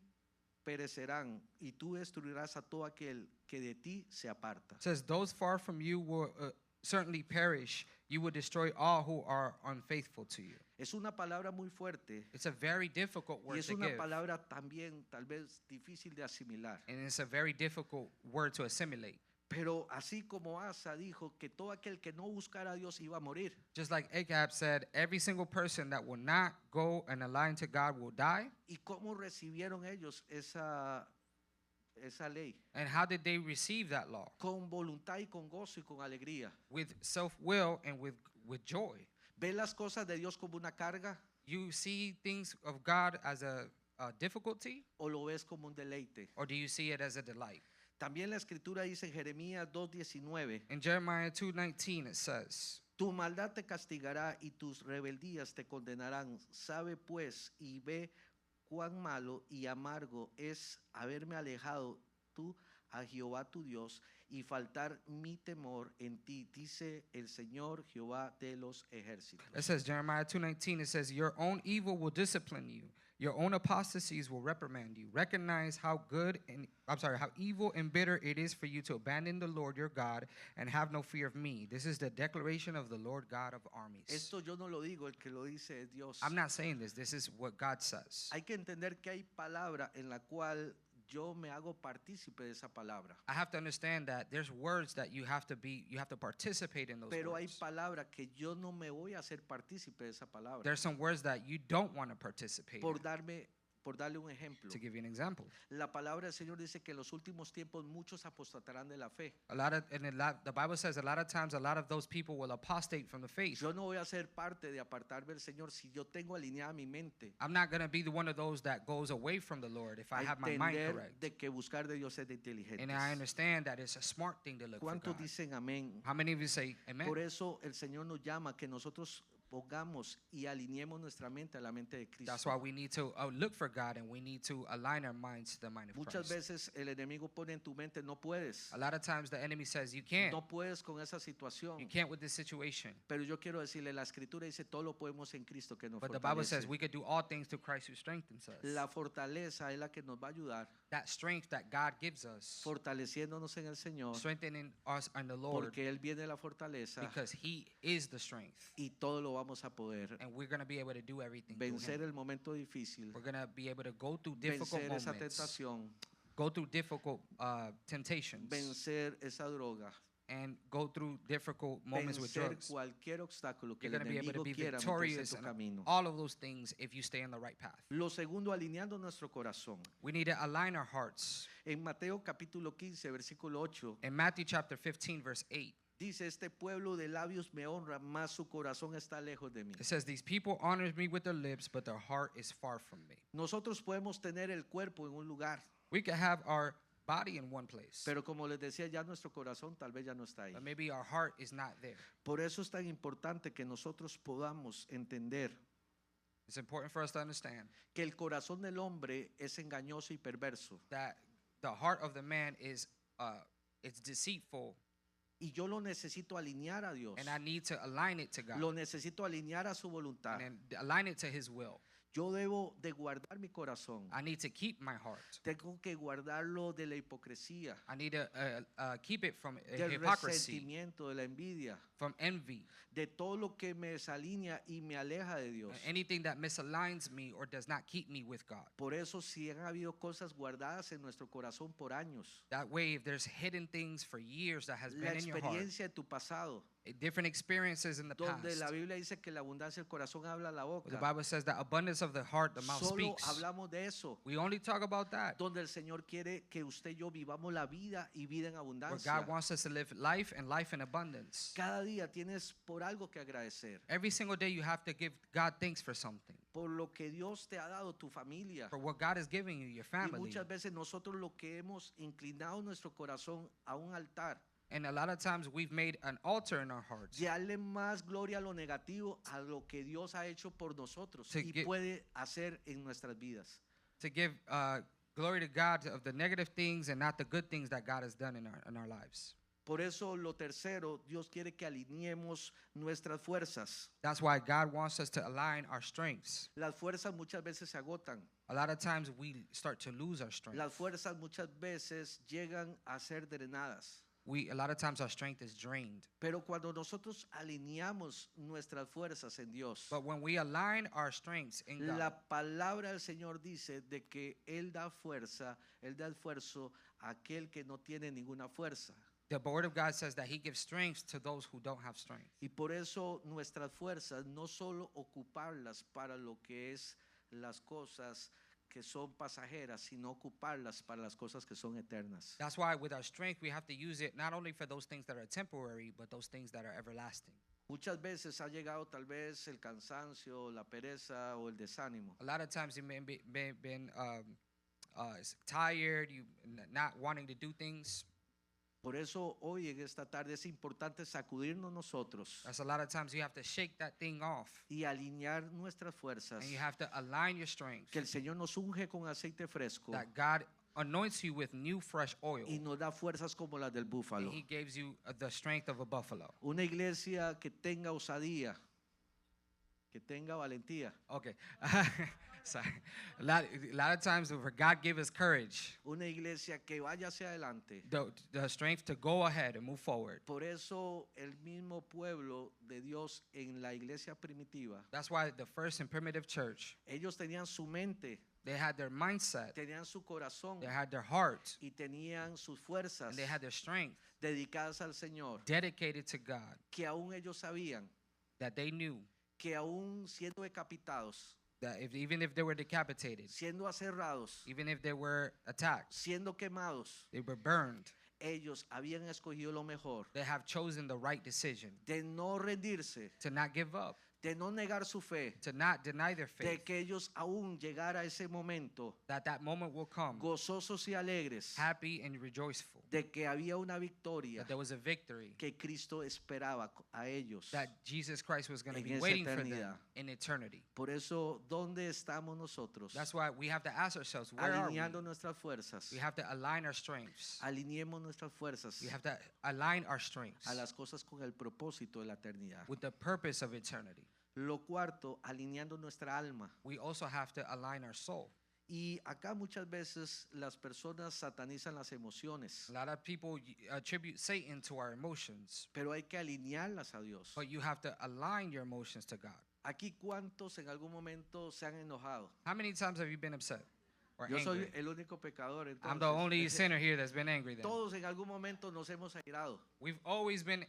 [SPEAKER 2] perecerán y tú destruirás a todo aquel que de ti se aparta.
[SPEAKER 1] says, those far from you will certainly perish. You will destroy all who are unfaithful to you.
[SPEAKER 2] Es una palabra muy fuerte
[SPEAKER 1] It's a very difficult
[SPEAKER 2] y
[SPEAKER 1] word
[SPEAKER 2] es
[SPEAKER 1] to
[SPEAKER 2] una
[SPEAKER 1] give.
[SPEAKER 2] palabra también tal vez difícil de asimilar.
[SPEAKER 1] And it's a very difficult word to assimilate.
[SPEAKER 2] Pero así como Asa dijo que todo aquel que no buscara a Dios iba a morir.
[SPEAKER 1] Just like Ahab said, every single person that will not go and align to God will die.
[SPEAKER 2] ¿Y cómo recibieron ellos esa ley?
[SPEAKER 1] And how did they receive that law?
[SPEAKER 2] Con voluntad y con gozo y con alegría.
[SPEAKER 1] With self-will and with joy.
[SPEAKER 2] ¿Ve las cosas de Dios como una carga
[SPEAKER 1] You see things of God as a difficulty,
[SPEAKER 2] o lo ves como un deleite?
[SPEAKER 1] or do you see it as a delight?
[SPEAKER 2] También la escritura dice en Jeremías 2:19,
[SPEAKER 1] In Jeremiah 2:19 it says,
[SPEAKER 2] tu maldad te castigará y tus rebeldías te condenarán. Sabe pues y ve cuán malo y amargo es haberme alejado tú a Jehová tu Dios y faltar mi temor en ti, dice el Señor Jehová de los ejércitos.
[SPEAKER 1] it says, Jeremiah 2:19, it says, your own evil will discipline you. Your own apostasies will reprimand you. Recognize how how evil and bitter it is for you to abandon the Lord your God and have no fear of me. This is the declaration of the Lord God of armies.
[SPEAKER 2] Esto yo no lo digo, el que lo dice es Dios.
[SPEAKER 1] I'm not saying this. This is what God says.
[SPEAKER 2] Hay que entender que hay palabra en la cual yo me hago partícipe de esa palabra.
[SPEAKER 1] I have to understand that there's words that you have to participate in those
[SPEAKER 2] Pero hay
[SPEAKER 1] words.
[SPEAKER 2] palabra que yo no me voy a hacer partícipe de esa palabra
[SPEAKER 1] There's some words that you don't want to participate
[SPEAKER 2] por
[SPEAKER 1] in
[SPEAKER 2] darme por darle un ejemplo,
[SPEAKER 1] To give you an example,
[SPEAKER 2] la palabra del Señor dice que en los últimos tiempos muchos apostatarán de la fe.
[SPEAKER 1] the Bible says a lot of times a lot of those people will apostate from the faith.
[SPEAKER 2] Yo no voy a ser parte de apartarme del Señor si yo tengo alineada mi mente
[SPEAKER 1] I'm not going to be the one of those that goes away from the Lord if I
[SPEAKER 2] a
[SPEAKER 1] have my mind
[SPEAKER 2] entender
[SPEAKER 1] correct.
[SPEAKER 2] de que buscar de Dios es de
[SPEAKER 1] And I
[SPEAKER 2] inteligentes.
[SPEAKER 1] understand that it's a smart thing to look for
[SPEAKER 2] ¿Cuántos
[SPEAKER 1] God.
[SPEAKER 2] dicen amén?
[SPEAKER 1] How many of you say amen?
[SPEAKER 2] Por eso el Señor nos llama que nosotros pongamos y alineemos nuestra mente a la mente de
[SPEAKER 1] That's why
[SPEAKER 2] Cristo.
[SPEAKER 1] we need to look for God and we need to align our minds to the mind of
[SPEAKER 2] Muchas
[SPEAKER 1] Christ.
[SPEAKER 2] veces el enemigo pone en tu mente, no puedes,
[SPEAKER 1] A lot of times the enemy says you can't.
[SPEAKER 2] no puedes con esa
[SPEAKER 1] You
[SPEAKER 2] situación.
[SPEAKER 1] can't with this situation.
[SPEAKER 2] Pero yo quiero decirle, la escritura dice, todo lo podemos en Cristo que nos
[SPEAKER 1] But the Bible says
[SPEAKER 2] fortalece.
[SPEAKER 1] we could do all things through Christ who strengthens us.
[SPEAKER 2] La fortaleza es la que nos va a ayudar,
[SPEAKER 1] That strength that God gives us,
[SPEAKER 2] fortaleciéndonos en el Señor,
[SPEAKER 1] strengthening us in the Lord,
[SPEAKER 2] porque Él viene la fortaleza
[SPEAKER 1] because He is the strength.
[SPEAKER 2] y todo lo vamos a poder
[SPEAKER 1] And we're going to be able to do everything through
[SPEAKER 2] vencer
[SPEAKER 1] Him.
[SPEAKER 2] el momento difícil,
[SPEAKER 1] We're going to be able to go through difficult
[SPEAKER 2] vencer esa
[SPEAKER 1] moments,
[SPEAKER 2] tentación,
[SPEAKER 1] go through difficult temptations,
[SPEAKER 2] vencer esa droga,
[SPEAKER 1] and go through difficult moments with
[SPEAKER 2] vencer
[SPEAKER 1] drugs.
[SPEAKER 2] cualquier obstáculo que
[SPEAKER 1] You're
[SPEAKER 2] el
[SPEAKER 1] going to be able to
[SPEAKER 2] enemigo
[SPEAKER 1] be
[SPEAKER 2] quiera meterse en
[SPEAKER 1] victorious
[SPEAKER 2] tu
[SPEAKER 1] in
[SPEAKER 2] camino.
[SPEAKER 1] all of those things if you stay on the right path.
[SPEAKER 2] Lo segundo, alineando nuestro corazón.
[SPEAKER 1] We need to align our hearts.
[SPEAKER 2] En Mateo capítulo 15, versículo 8,
[SPEAKER 1] In Matthew chapter 15, verse 8,
[SPEAKER 2] dice, este pueblo de labios me honra, mas su corazón está lejos de mí.
[SPEAKER 1] it says, these people honor me with their lips, but their heart is far from me.
[SPEAKER 2] Nosotros podemos tener el cuerpo en un lugar,
[SPEAKER 1] We can have our body in one place,
[SPEAKER 2] pero como les decía, ya nuestro corazón tal vez ya no está ahí.
[SPEAKER 1] but maybe our heart is not there.
[SPEAKER 2] Por eso es tan importante que nosotros podamos entender
[SPEAKER 1] It's important for us to understand
[SPEAKER 2] que el corazón del hombre es engañoso y perverso.
[SPEAKER 1] that the heart of the man is it's deceitful,
[SPEAKER 2] Y yo lo necesito alinear a Dios.
[SPEAKER 1] and I need to align it to God
[SPEAKER 2] Lo necesito alinear a su voluntad.
[SPEAKER 1] and then align it to His will.
[SPEAKER 2] Yo debo de guardar mi corazón.
[SPEAKER 1] I need to keep my heart.
[SPEAKER 2] Tengo que guardarlo de la hipocresía,
[SPEAKER 1] I need to keep it from
[SPEAKER 2] del
[SPEAKER 1] hypocrisy,
[SPEAKER 2] resentimiento, de la envidia,
[SPEAKER 1] from envy,
[SPEAKER 2] de todo lo que me desalinea y me aleja de Dios.
[SPEAKER 1] anything that misaligns me or does not keep me with God.
[SPEAKER 2] Por eso si han habido cosas guardadas en nuestro corazón por años,
[SPEAKER 1] That way, if there's hidden things for years that has
[SPEAKER 2] la
[SPEAKER 1] been in your heart,
[SPEAKER 2] experiencia de tu pasado,
[SPEAKER 1] different experiences in the
[SPEAKER 2] donde
[SPEAKER 1] past,
[SPEAKER 2] la Biblia dice que la abundancia del corazón habla la
[SPEAKER 1] the
[SPEAKER 2] boca,
[SPEAKER 1] Bible says that abundance of the heart, the mouth
[SPEAKER 2] solo
[SPEAKER 1] speaks.
[SPEAKER 2] hablamos de eso,
[SPEAKER 1] We only talk about that.
[SPEAKER 2] donde el Señor quiere que usted y yo vivamos la vida y vida en
[SPEAKER 1] Where
[SPEAKER 2] abundancia.
[SPEAKER 1] God wants us to live life and life in abundance.
[SPEAKER 2] Cada día tienes por algo que agradecer,
[SPEAKER 1] Every single day you have to give God thanks for something,
[SPEAKER 2] por lo que Dios te ha dado, tu familia.
[SPEAKER 1] for what God is giving you, your
[SPEAKER 2] Y
[SPEAKER 1] family.
[SPEAKER 2] muchas veces nosotros lo que hemos inclinado nuestro corazón a un altar,
[SPEAKER 1] And a lot of times we've made an altar in our hearts
[SPEAKER 2] de darle más gloria a lo negativo a lo que Dios ha hecho por nosotros
[SPEAKER 1] To
[SPEAKER 2] y
[SPEAKER 1] give-
[SPEAKER 2] puede hacer en nuestras vidas.
[SPEAKER 1] to give glory to God of the negative things and not the good things that God has done in our lives.
[SPEAKER 2] Por eso lo tercero, Dios quiere que alineemos nuestras fuerzas.
[SPEAKER 1] That's why God wants us to align our strengths.
[SPEAKER 2] Las fuerzas muchas veces se agotan.
[SPEAKER 1] A lot of times we start to lose our strength.
[SPEAKER 2] Las fuerzas muchas veces llegan a ser drenadas.
[SPEAKER 1] A lot of times our strength is drained.
[SPEAKER 2] Pero cuando nosotros alineamos nuestras fuerzas en Dios,
[SPEAKER 1] But when we align our strengths in God,
[SPEAKER 2] la palabra del Señor dice de que Él da fuerza, Él da esfuerzo a aquel que no tiene ninguna fuerza.
[SPEAKER 1] the word of God says that He gives strength to those who don't have strength.
[SPEAKER 2] Y por eso nuestras fuerzas no solo ocuparlas para lo que es las cosas que son pasajeras, sino ocuparlas para las cosas que son eternas.
[SPEAKER 1] That's why with our strength we have to use it not only for those things that are temporary, but those things that are everlasting.
[SPEAKER 2] Muchas veces ha llegado tal vez el cansancio, la pereza o el desánimo.
[SPEAKER 1] A lot of times you may be been tired, you not wanting to do things.
[SPEAKER 2] Por eso hoy en esta tarde es importante sacudirnos nosotros
[SPEAKER 1] That's a lot of times you have to shake that thing off,
[SPEAKER 2] y alinear nuestras fuerzas.
[SPEAKER 1] and you have to align your strength.
[SPEAKER 2] Que el Señor nos unge con aceite fresco
[SPEAKER 1] That God anoints you with new fresh oil,
[SPEAKER 2] y nos da fuerzas como las del
[SPEAKER 1] and
[SPEAKER 2] búfalo.
[SPEAKER 1] He gives you the strength of a buffalo.
[SPEAKER 2] Una iglesia que tenga osadía, que tenga valentía.
[SPEAKER 1] Okay, sorry. A lot of times where God give us courage,
[SPEAKER 2] Una iglesia que vaya hacia adelante.
[SPEAKER 1] the strength to go ahead and move forward.
[SPEAKER 2] Por eso el mismo pueblo de Dios en la iglesia primitiva,
[SPEAKER 1] That's why the first and primitive church,
[SPEAKER 2] ellos tenían su mente,
[SPEAKER 1] they had their mindset,
[SPEAKER 2] tenían su corazón
[SPEAKER 1] they had their heart,
[SPEAKER 2] y tenían sus fuerzas
[SPEAKER 1] and they had their strength
[SPEAKER 2] dedicadas al Señor,
[SPEAKER 1] dedicated to God,
[SPEAKER 2] que aún ellos sabían
[SPEAKER 1] that they knew
[SPEAKER 2] que aún siendo decapitados,
[SPEAKER 1] that even if they were decapitated,
[SPEAKER 2] siendo aserrados,
[SPEAKER 1] even if they were attacked,
[SPEAKER 2] siendo quemados,
[SPEAKER 1] they were burned,
[SPEAKER 2] ellos habían escogido lo mejor,
[SPEAKER 1] they have chosen the right decision
[SPEAKER 2] de no rendirse,
[SPEAKER 1] to not give up,
[SPEAKER 2] de no negar su fe,
[SPEAKER 1] to not deny their
[SPEAKER 2] de
[SPEAKER 1] faith,
[SPEAKER 2] que ellos aún llegara a ese momento
[SPEAKER 1] that moment will come,
[SPEAKER 2] gozosos y alegres,
[SPEAKER 1] happy and rejoiceful,
[SPEAKER 2] de que había una victoria
[SPEAKER 1] that there was a victory,
[SPEAKER 2] que Cristo esperaba a ellos.
[SPEAKER 1] that Jesus Christ was going to
[SPEAKER 2] En
[SPEAKER 1] be
[SPEAKER 2] esa
[SPEAKER 1] waiting for them
[SPEAKER 2] eternidad.
[SPEAKER 1] in eternity.
[SPEAKER 2] Por eso, ¿dónde estamos nosotros?
[SPEAKER 1] That's why we have to ask ourselves, where are we?
[SPEAKER 2] Alineando nuestras fuerzas.
[SPEAKER 1] We have to align our strengths.
[SPEAKER 2] Alineemos nuestras fuerzas
[SPEAKER 1] We have to align our strengths
[SPEAKER 2] a las cosas con el propósito de la eternidad.
[SPEAKER 1] with the purpose of eternity.
[SPEAKER 2] Lo cuarto, alineando nuestra alma.
[SPEAKER 1] We also have to align our soul.
[SPEAKER 2] Y acá muchas veces las personas satanizan las emociones,
[SPEAKER 1] A lot of people attribute Satan to our emotions,
[SPEAKER 2] pero hay que alinearlas a Dios.
[SPEAKER 1] but you have to align your emotions to God.
[SPEAKER 2] Aquí, ¿cuántos en algún momento se han enojado?
[SPEAKER 1] How many times have you been upset or
[SPEAKER 2] Yo soy
[SPEAKER 1] angry?
[SPEAKER 2] el único pecador,
[SPEAKER 1] I'm the
[SPEAKER 2] entonces.
[SPEAKER 1] only sinner here that's been angry then.
[SPEAKER 2] Todos en algún momento nos hemos airado.
[SPEAKER 1] We've always been,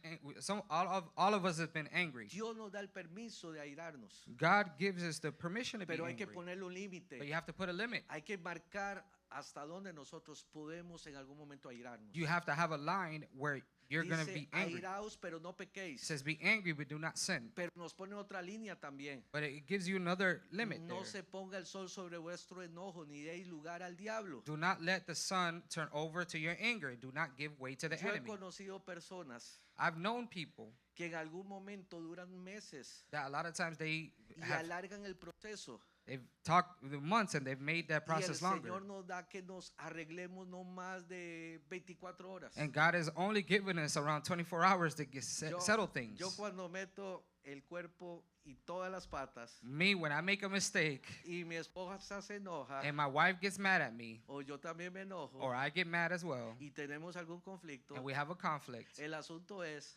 [SPEAKER 1] all of us have been angry.
[SPEAKER 2] Dios nos da el permiso de airarnos,
[SPEAKER 1] God gives us the permission to be
[SPEAKER 2] pero hay que
[SPEAKER 1] angry,
[SPEAKER 2] ponerle un
[SPEAKER 1] but
[SPEAKER 2] límite.
[SPEAKER 1] you have to put a limit.
[SPEAKER 2] Hay que marcar hasta dónde nosotros podemos en algún momento airarnos.
[SPEAKER 1] You have to have a line where you're going to
[SPEAKER 2] Dice,
[SPEAKER 1] be angry.
[SPEAKER 2] airaos, pero no
[SPEAKER 1] It
[SPEAKER 2] pequéis.
[SPEAKER 1] says be angry, but do not sin.
[SPEAKER 2] Pero nos pone otra línea también.
[SPEAKER 1] But it gives you another limit
[SPEAKER 2] No
[SPEAKER 1] there.
[SPEAKER 2] se ponga el sol sobre vuestro enojo, ni deis lugar al diablo.
[SPEAKER 1] Do not let the sun turn over to your anger. Do not give way to the
[SPEAKER 2] Yo he
[SPEAKER 1] enemy.
[SPEAKER 2] conocido personas
[SPEAKER 1] I've known people
[SPEAKER 2] que en algún momento duran meses
[SPEAKER 1] that a lot of times
[SPEAKER 2] y
[SPEAKER 1] have
[SPEAKER 2] alargan el proceso.
[SPEAKER 1] they've talked the months and they've made that
[SPEAKER 2] Y el
[SPEAKER 1] process longer.
[SPEAKER 2] Señor nos da que nos arreglemos no más de 24 horas.
[SPEAKER 1] And God has only given us around 24 hours to get settle things.
[SPEAKER 2] Yo cuando meto el cuerpo y todas las patas
[SPEAKER 1] Me, when I make a mistake
[SPEAKER 2] y mi esposa se enoja
[SPEAKER 1] and my wife gets mad at me,
[SPEAKER 2] o yo también me enojo
[SPEAKER 1] or I get mad as well,
[SPEAKER 2] y tenemos algún conflicto,
[SPEAKER 1] and we have a conflict,
[SPEAKER 2] el asunto es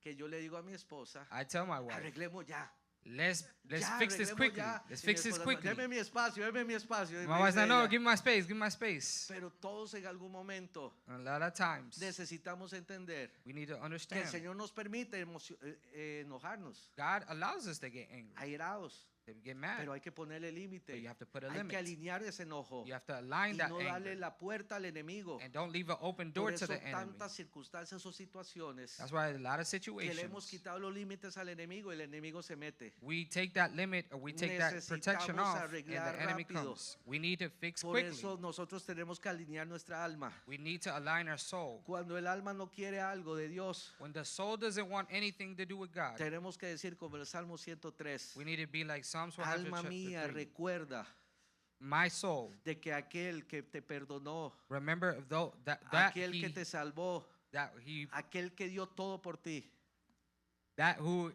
[SPEAKER 2] que yo le digo a mi esposa,
[SPEAKER 1] I tell my wife,
[SPEAKER 2] arreglemos ya.
[SPEAKER 1] let's
[SPEAKER 2] Ya,
[SPEAKER 1] fix this
[SPEAKER 2] arreglemos
[SPEAKER 1] quickly.
[SPEAKER 2] ya.
[SPEAKER 1] Let's
[SPEAKER 2] Y mi
[SPEAKER 1] fix this
[SPEAKER 2] esposa,
[SPEAKER 1] quickly.
[SPEAKER 2] Deme mi espacio, deme mi espacio. Y
[SPEAKER 1] My
[SPEAKER 2] me
[SPEAKER 1] wife's
[SPEAKER 2] dice
[SPEAKER 1] like, no,
[SPEAKER 2] ella,
[SPEAKER 1] give me my space, give me my space.
[SPEAKER 2] pero todos en algún momento
[SPEAKER 1] A lot of times,
[SPEAKER 2] necesitamos entender
[SPEAKER 1] we need to
[SPEAKER 2] que el
[SPEAKER 1] understand
[SPEAKER 2] Señor nos permite enojarnos,
[SPEAKER 1] God allows us to get angry,
[SPEAKER 2] airados,
[SPEAKER 1] to get mad,
[SPEAKER 2] pero hay que ponerle
[SPEAKER 1] but
[SPEAKER 2] límite.
[SPEAKER 1] you have to put a
[SPEAKER 2] Hay que
[SPEAKER 1] limit.
[SPEAKER 2] alinear ese enojo
[SPEAKER 1] You have to
[SPEAKER 2] y
[SPEAKER 1] align that
[SPEAKER 2] no darle
[SPEAKER 1] anger,
[SPEAKER 2] la puerta al enemigo.
[SPEAKER 1] and don't leave an open door
[SPEAKER 2] Por
[SPEAKER 1] to
[SPEAKER 2] eso
[SPEAKER 1] the enemy.
[SPEAKER 2] tantas circunstancias o situaciones
[SPEAKER 1] That's why a lot of
[SPEAKER 2] que le hemos
[SPEAKER 1] situations,
[SPEAKER 2] quitado los límites al enemigo y el enemigo se mete.
[SPEAKER 1] we take that limit or we take that protection
[SPEAKER 2] Necesitamos
[SPEAKER 1] off, and
[SPEAKER 2] arreglar
[SPEAKER 1] the enemy
[SPEAKER 2] rápido.
[SPEAKER 1] comes. We need to fix
[SPEAKER 2] Por
[SPEAKER 1] quickly.
[SPEAKER 2] eso nosotros tenemos que alinear nuestra alma.
[SPEAKER 1] We need to align our soul.
[SPEAKER 2] Cuando el alma no quiere algo de Dios,
[SPEAKER 1] When the soul doesn't want anything to do with God,
[SPEAKER 2] tenemos que decir como el Salmo 103,
[SPEAKER 1] we need to be like Psalms 100
[SPEAKER 2] alma
[SPEAKER 1] chapter
[SPEAKER 2] mía,
[SPEAKER 1] 3.
[SPEAKER 2] recuerda
[SPEAKER 1] My soul,
[SPEAKER 2] de que aquel que te perdonó,
[SPEAKER 1] remember though that
[SPEAKER 2] aquel que te salvó,
[SPEAKER 1] he
[SPEAKER 2] aquel que dio todo por ti,
[SPEAKER 1] that who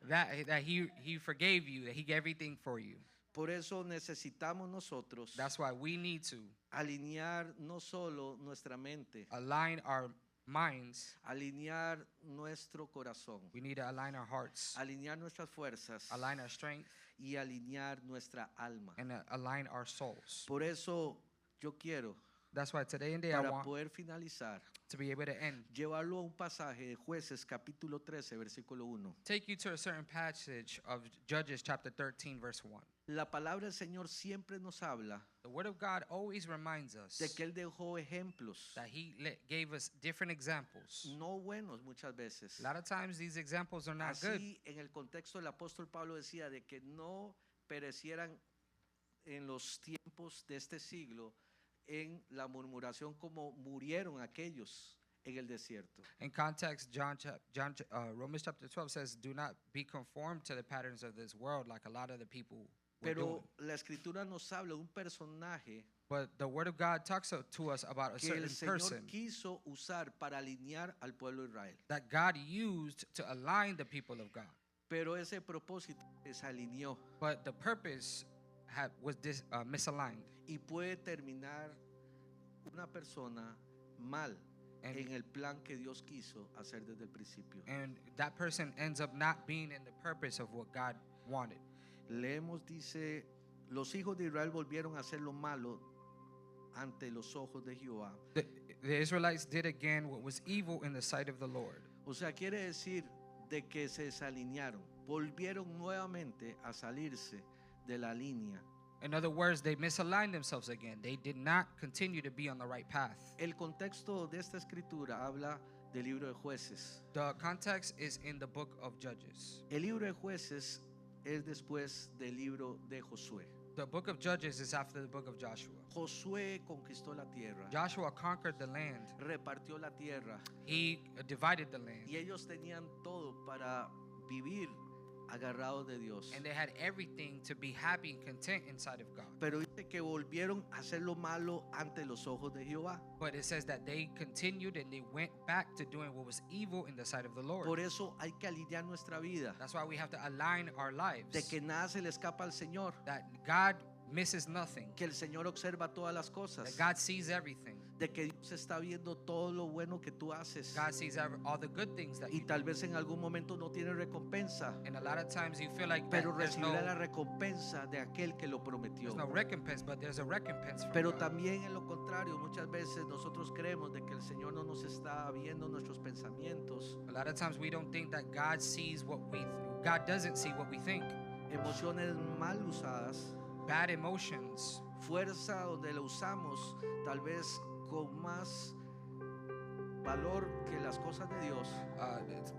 [SPEAKER 1] that he forgave you, that he gave everything for you.
[SPEAKER 2] por eso necesitamos nosotros
[SPEAKER 1] That's why we need to
[SPEAKER 2] alinear no solo nuestra mente,
[SPEAKER 1] align our minds.
[SPEAKER 2] alinear nuestro corazón,
[SPEAKER 1] We need to align our hearts,
[SPEAKER 2] alinear nuestras fuerzas
[SPEAKER 1] align our strength,
[SPEAKER 2] y alinear nuestra alma.
[SPEAKER 1] and align our souls.
[SPEAKER 2] Por eso yo quiero,
[SPEAKER 1] That's why today and day I
[SPEAKER 2] para
[SPEAKER 1] want
[SPEAKER 2] poder finalizar,
[SPEAKER 1] to be able to end.
[SPEAKER 2] llevarlo a un pasaje de Jueces capítulo 13, versículo 1.
[SPEAKER 1] Take you to a certain passage of Judges chapter 13, verse 1.
[SPEAKER 2] La palabra del Señor siempre nos habla
[SPEAKER 1] The word of God always reminds us
[SPEAKER 2] de que Él dejó ejemplos,
[SPEAKER 1] that he gave us different examples.
[SPEAKER 2] no buenos muchas veces.
[SPEAKER 1] A lot of times these examples are not good.
[SPEAKER 2] Así, en el contexto del apóstol Pablo decía de que no perecieran en los tiempos de este siglo en la murmuración como murieron aquellos en el desierto.
[SPEAKER 1] In context, Romans chapter 12 says, do not be conformed to the patterns of this world like a lot of the people were doing.
[SPEAKER 2] Pero la escritura nos habla de un personaje
[SPEAKER 1] But the word of God talks to us about a
[SPEAKER 2] que el
[SPEAKER 1] certain
[SPEAKER 2] Señor
[SPEAKER 1] person
[SPEAKER 2] quiso usar para alinear al pueblo de Israel.
[SPEAKER 1] that God used to align the people of God.
[SPEAKER 2] Pero ese propósito desalineó
[SPEAKER 1] But the purpose was misaligned.
[SPEAKER 2] y puede terminar una persona mal
[SPEAKER 1] And-
[SPEAKER 2] en el plan que Dios quiso hacer desde el principio.
[SPEAKER 1] And that person ends up not being in the purpose of what God wanted.
[SPEAKER 2] Leemos, dice, los hijos de Israel volvieron a hacer lo malo ante los ojos de Jehová.
[SPEAKER 1] The Israelites did again what was evil in the sight of the Lord.
[SPEAKER 2] O sea, quiere decir de que se desalinearon, volvieron nuevamente a salirse de la línea.
[SPEAKER 1] In other words, they misaligned themselves again. They did not continue to be on the right path.
[SPEAKER 2] El contexto de esta escritura habla del libro de Jueces.
[SPEAKER 1] The context is in the book of Judges.
[SPEAKER 2] El libro de Jueces es después del libro de Josué.
[SPEAKER 1] The book of Judges is after the book of Joshua.
[SPEAKER 2] Josué conquistó la tierra,
[SPEAKER 1] Joshua conquered the land.
[SPEAKER 2] repartió la tierra
[SPEAKER 1] He divided the land.
[SPEAKER 2] y ellos tenían todo para vivir agarrados de Dios.
[SPEAKER 1] And they had everything to be happy and content inside of God.
[SPEAKER 2] Pero dice que volvieron a hacer lo malo ante los ojos de Jehová.
[SPEAKER 1] But it says that they continued and they went back to doing what was evil in the sight of the Lord.
[SPEAKER 2] Por eso hay que alinear nuestra vida,
[SPEAKER 1] That's why we have to align our lives.
[SPEAKER 2] de que nada se le escapa al Señor,
[SPEAKER 1] That God misses nothing.
[SPEAKER 2] que el Señor observa todas las
[SPEAKER 1] That
[SPEAKER 2] cosas,
[SPEAKER 1] God sees everything.
[SPEAKER 2] de que Dios está viendo todo lo bueno que tú haces.
[SPEAKER 1] God sees all the good things that
[SPEAKER 2] Y
[SPEAKER 1] you do.
[SPEAKER 2] tal vez en algún momento no tiene recompensa,
[SPEAKER 1] And a lot of times you feel like that
[SPEAKER 2] pero
[SPEAKER 1] there's
[SPEAKER 2] recibirá la
[SPEAKER 1] no
[SPEAKER 2] recompensa de aquel que lo prometió.
[SPEAKER 1] recompense, but there's a recompense from
[SPEAKER 2] Pero
[SPEAKER 1] God.
[SPEAKER 2] también en lo contrario, muchas veces nosotros creemos de que el Señor no nos está viendo nuestros pensamientos,
[SPEAKER 1] A lot of times we don't think that God sees God doesn't see what we think.
[SPEAKER 2] emociones mal usadas,
[SPEAKER 1] Bad emotions,
[SPEAKER 2] fuerza donde la usamos tal vez con más valor que las cosas de Dios.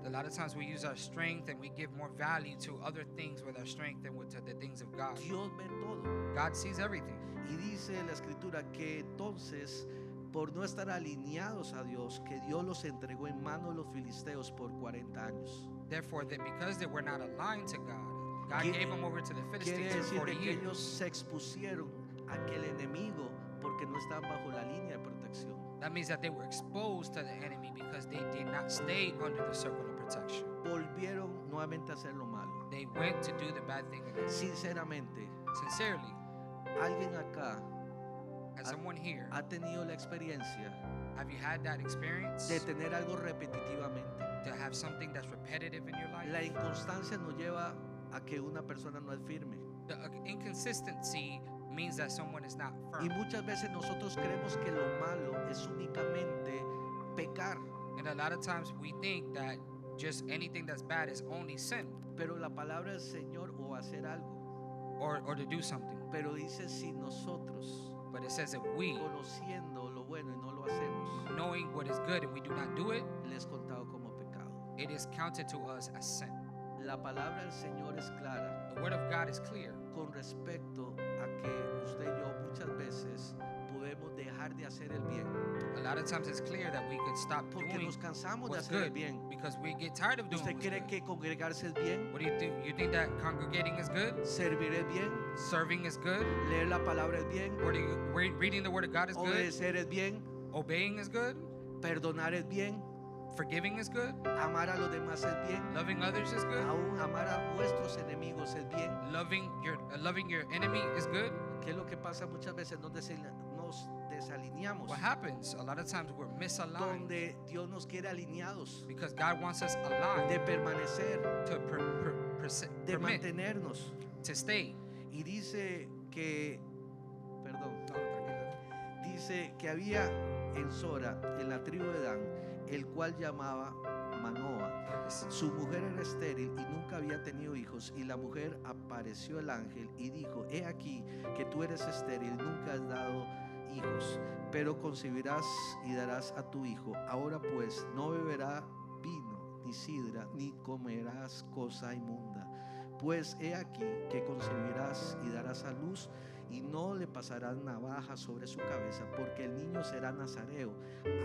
[SPEAKER 1] a lot of times we use our strength and we give more value to other things with our strength than to the things of God.
[SPEAKER 2] Dios ve todo.
[SPEAKER 1] God sees everything.
[SPEAKER 2] Y dice la escritura que entonces, por no estar alineados a Dios, que Dios los entregó en manos de los filisteos por 40 años.
[SPEAKER 1] Therefore, that because they were not aligned to God, God
[SPEAKER 2] Quiere-
[SPEAKER 1] gave them over to the
[SPEAKER 2] Quiere
[SPEAKER 1] Philistines for
[SPEAKER 2] decir
[SPEAKER 1] 40
[SPEAKER 2] de que
[SPEAKER 1] years.
[SPEAKER 2] ellos se expusieron a aquel enemigo porque no estaban bajo la línea de protección.
[SPEAKER 1] That means that they were exposed to the enemy because they did not stay under the circle of protection.
[SPEAKER 2] Volvieron nuevamente a hacer lo malo.
[SPEAKER 1] They went to do the bad thing again.
[SPEAKER 2] Sinceramente,
[SPEAKER 1] Sincerely,
[SPEAKER 2] ¿alguien acá
[SPEAKER 1] as someone here,
[SPEAKER 2] ha tenido la experiencia
[SPEAKER 1] have you had that experience
[SPEAKER 2] de tener algo repetitivamente?
[SPEAKER 1] to have something that's repetitive in your life?
[SPEAKER 2] La inconstancia nos lleva a que una persona no es firme.
[SPEAKER 1] The inconsistency means that someone is not
[SPEAKER 2] Y
[SPEAKER 1] firm.
[SPEAKER 2] muchas veces nosotros creemos que lo malo es únicamente pecar,
[SPEAKER 1] And a lot of times we think that just anything that's bad is only sin
[SPEAKER 2] pero la palabra del Señor o hacer algo.
[SPEAKER 1] or to do something.
[SPEAKER 2] Pero dice si nosotros,
[SPEAKER 1] But it says if we,
[SPEAKER 2] conociendo lo bueno y no lo hacemos,
[SPEAKER 1] knowing what is good and we do not do it,
[SPEAKER 2] le es contado como pecado.
[SPEAKER 1] it is counted to us as sin.
[SPEAKER 2] La palabra del Señor es clara
[SPEAKER 1] The word of God is clear
[SPEAKER 2] con respecto a que usted y yo muchas veces podemos dejar de hacer el bien
[SPEAKER 1] a lot of times it's clear that we could stop
[SPEAKER 2] porque
[SPEAKER 1] doing
[SPEAKER 2] nos cansamos de
[SPEAKER 1] what's
[SPEAKER 2] hacer el
[SPEAKER 1] good
[SPEAKER 2] bien.
[SPEAKER 1] because we get tired of doing
[SPEAKER 2] ¿Usted
[SPEAKER 1] what's
[SPEAKER 2] cree
[SPEAKER 1] good.
[SPEAKER 2] que congregarse es bien?
[SPEAKER 1] What do you think? You think that congregating is good?
[SPEAKER 2] ¿Servir es bien?
[SPEAKER 1] Serving is good?
[SPEAKER 2] ¿Leer la palabra es bien?
[SPEAKER 1] Or do you, reading the word of God is good?
[SPEAKER 2] ¿Obedecer es bien?
[SPEAKER 1] Obeying is good?
[SPEAKER 2] ¿Perdonar es bien?
[SPEAKER 1] Forgiving is good?
[SPEAKER 2] ¿Amar a los demás es bien?
[SPEAKER 1] Loving others is good?
[SPEAKER 2] ¿Aún amar a vuestros enemigos es bien?
[SPEAKER 1] Loving your enemy is good?
[SPEAKER 2] ¿Qué es lo que pasa muchas veces? Nos desalineamos,
[SPEAKER 1] What happens? A lot of times we're misaligned
[SPEAKER 2] donde Dios nos quiere alineados,
[SPEAKER 1] because God wants us aligned
[SPEAKER 2] de permanecer,
[SPEAKER 1] to
[SPEAKER 2] de
[SPEAKER 1] permit
[SPEAKER 2] mantenernos.
[SPEAKER 1] to stay.
[SPEAKER 2] Y dice que, perdón,
[SPEAKER 1] No, tranquilo.
[SPEAKER 2] dice que había en Sora, en la tribu de Dan, el cual llamaba Manoa. Su mujer era estéril y nunca había tenido hijos, y la mujer apareció el ángel y dijo: he aquí que tú eres estéril, nunca has dado hijos, pero concebirás y darás a tu hijo. Ahora pues no beberá vino ni sidra, ni comerás cosa inmunda, pues he aquí que concebirás y darás a luz, y no le pasará navaja sobre su cabeza, porque el niño será nazareo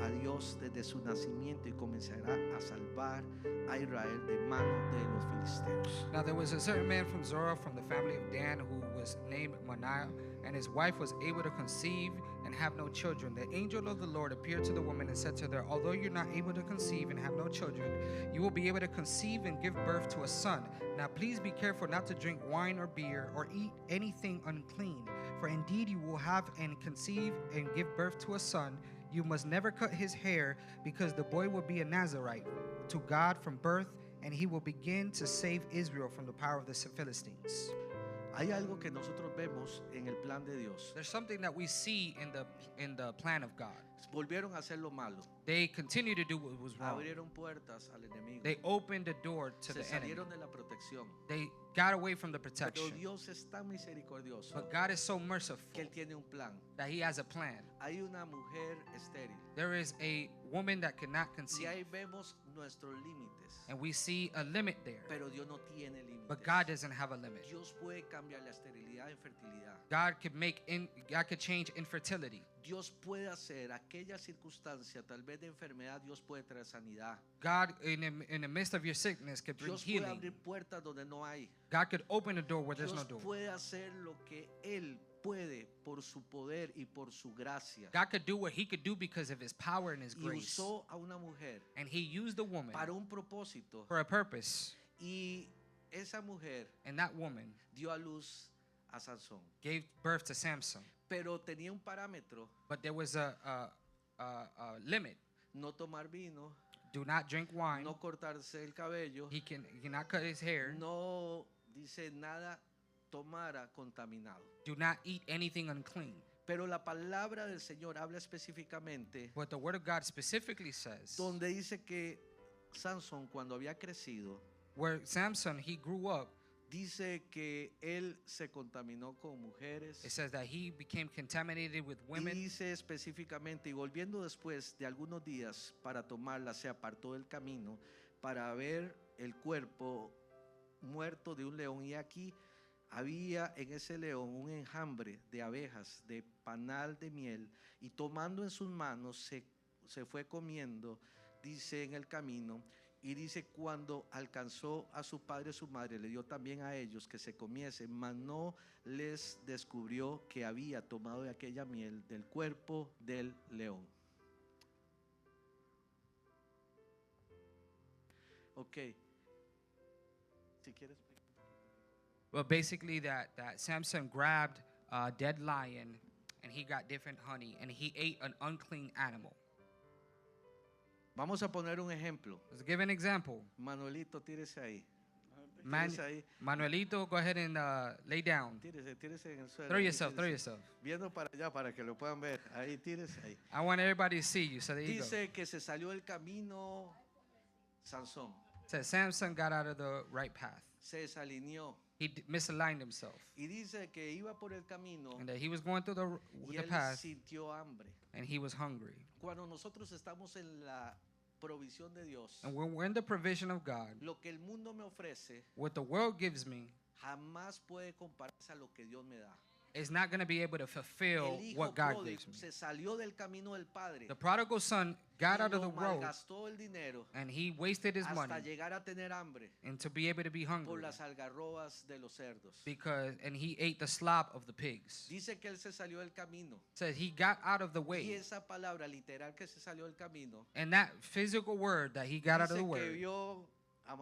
[SPEAKER 2] a Dios desde su nacimiento, y comenzará a salvar a Israel de mano de los filisteos.
[SPEAKER 1] Now there was a certain man from Zorah, from the family of Dan, who was named Manoah, and his wife was able to conceive and have no children. The angel of the Lord appeared to the woman and said to her, although you're not able to conceive and have no children, you will be able to conceive and give birth to a son. Now please be careful not to drink wine or beer or eat anything unclean, for indeed you will have and conceive and give birth to a son. You must never cut his hair, because the boy will be a Nazarite to God from birth, and he will begin to save Israel from the power of the Philistines.
[SPEAKER 2] Hay algo que nosotros vemos en el plan de Dios.
[SPEAKER 1] There's something that we see in the plan of God.
[SPEAKER 2] volvieron a hacer lo malo.
[SPEAKER 1] They continued to do what was wrong.
[SPEAKER 2] Abrieron puertas al enemigo.
[SPEAKER 1] They opened the door to
[SPEAKER 2] Se
[SPEAKER 1] the enemy.
[SPEAKER 2] salieron de la protección.
[SPEAKER 1] They got away from the
[SPEAKER 2] Pero
[SPEAKER 1] protection.
[SPEAKER 2] Dios es tan misericordioso
[SPEAKER 1] But God is so merciful
[SPEAKER 2] que Él tiene un plan.
[SPEAKER 1] that He has a plan.
[SPEAKER 2] Hay una mujer estéril.
[SPEAKER 1] There is a woman that cannot
[SPEAKER 2] Y
[SPEAKER 1] conceive,
[SPEAKER 2] ahí vemos nuestros límites.
[SPEAKER 1] and we see a limit there.
[SPEAKER 2] Pero Dios no tiene límites.
[SPEAKER 1] But God doesn't have a limit.
[SPEAKER 2] Dios puede cambiar la esterilidad en fertilidad.
[SPEAKER 1] God could change infertility.
[SPEAKER 2] Dios puede hacer aquella circunstancia, tal vez de enfermedad, Dios puede traer sanidad.
[SPEAKER 1] God, in the midst of your sickness, could bring
[SPEAKER 2] Dios puede
[SPEAKER 1] healing.
[SPEAKER 2] abrir puertas donde no hay.
[SPEAKER 1] God could open a door where there's no
[SPEAKER 2] Dios
[SPEAKER 1] door.
[SPEAKER 2] puede hacer lo que Él puede por su poder y por su gracia.
[SPEAKER 1] God could do what He could do because of His power and His
[SPEAKER 2] Y
[SPEAKER 1] grace.
[SPEAKER 2] usó a una mujer
[SPEAKER 1] And He used the woman
[SPEAKER 2] para un propósito.
[SPEAKER 1] for a purpose.
[SPEAKER 2] Y esa mujer
[SPEAKER 1] And that woman
[SPEAKER 2] dio a luz a Sansón.
[SPEAKER 1] gave birth to Samson.
[SPEAKER 2] Pero tenía un parámetro:
[SPEAKER 1] But there was a limit.
[SPEAKER 2] no tomar vino,
[SPEAKER 1] Do not drink wine.
[SPEAKER 2] no cortarse el cabello,
[SPEAKER 1] He cannot cut his hair.
[SPEAKER 2] no dice nada tomara contaminado.
[SPEAKER 1] Do not eat anything unclean.
[SPEAKER 2] Pero la palabra del Señor habla específicamente
[SPEAKER 1] What the Word of God specifically says,
[SPEAKER 2] donde dice que Sansón, cuando había crecido,
[SPEAKER 1] where Samson, he grew up,
[SPEAKER 2] dice que él se contaminó con mujeres.
[SPEAKER 1] it says that he became contaminated with
[SPEAKER 2] Y
[SPEAKER 1] women.
[SPEAKER 2] dice específicamente, y volviendo después de algunos días para tomarla, se apartó del camino para ver el cuerpo muerto de un león. Y aquí había en ese león un enjambre de abejas, de panal de miel, y tomando en sus manos se fue comiendo, dice, en el camino. Y dice, cuando alcanzó a su padre y su madre, le dio también a ellos que se comiesen, mas no les descubrió que había tomado de aquella miel del cuerpo del león. Ok. Si quieres.
[SPEAKER 1] Well, basically, that Samson grabbed a dead lion and he got different honey and he ate an unclean animal.
[SPEAKER 2] Vamos a poner un ejemplo.
[SPEAKER 1] Let's give an example.
[SPEAKER 2] Manuelito, tírese ahí.
[SPEAKER 1] Man-
[SPEAKER 2] Tírese ahí.
[SPEAKER 1] Manuelito, go ahead and lay down.
[SPEAKER 2] Tírese en el suelo.
[SPEAKER 1] Throw
[SPEAKER 2] Ahí,
[SPEAKER 1] yourself, throw
[SPEAKER 2] tírese.
[SPEAKER 1] yourself.
[SPEAKER 2] Viendo para allá para que lo puedan ver. Ahí, tírese ahí.
[SPEAKER 1] I want everybody to see you, so there you go.
[SPEAKER 2] Dice que se salió del camino Sansón.
[SPEAKER 1] It says Samson got out of the right path.
[SPEAKER 2] Se desalineó.
[SPEAKER 1] He misaligned himself.
[SPEAKER 2] Y dice que iba por el camino
[SPEAKER 1] And that he was going through
[SPEAKER 2] y
[SPEAKER 1] the
[SPEAKER 2] él
[SPEAKER 1] path
[SPEAKER 2] sintió hambre.
[SPEAKER 1] and he was hungry.
[SPEAKER 2] Cuando nosotros estamos en la provisión de Dios,
[SPEAKER 1] And when we're in the provision of God,
[SPEAKER 2] lo que el mundo me ofrece
[SPEAKER 1] what the world gives me
[SPEAKER 2] jamás puede compararse a lo que Dios me da.
[SPEAKER 1] is not going to be able to fulfill
[SPEAKER 2] El hijo
[SPEAKER 1] what God
[SPEAKER 2] pródigo
[SPEAKER 1] gives me.
[SPEAKER 2] se salió del camino del Padre
[SPEAKER 1] The prodigal son got
[SPEAKER 2] y
[SPEAKER 1] out of the
[SPEAKER 2] lo
[SPEAKER 1] road
[SPEAKER 2] malgastó el dinero
[SPEAKER 1] and he wasted his
[SPEAKER 2] hasta
[SPEAKER 1] money
[SPEAKER 2] llegar a tener hambre
[SPEAKER 1] and to be able to be
[SPEAKER 2] por
[SPEAKER 1] hungry
[SPEAKER 2] las algarrobas de los cerdos.
[SPEAKER 1] and he ate the slop of the pigs.
[SPEAKER 2] Dice que él se salió del camino.
[SPEAKER 1] Says he got out of the
[SPEAKER 2] Y
[SPEAKER 1] way.
[SPEAKER 2] esa palabra literal que se salió del camino,
[SPEAKER 1] And that physical word that he got out of
[SPEAKER 2] dice
[SPEAKER 1] the
[SPEAKER 2] que
[SPEAKER 1] way.
[SPEAKER 2] vio a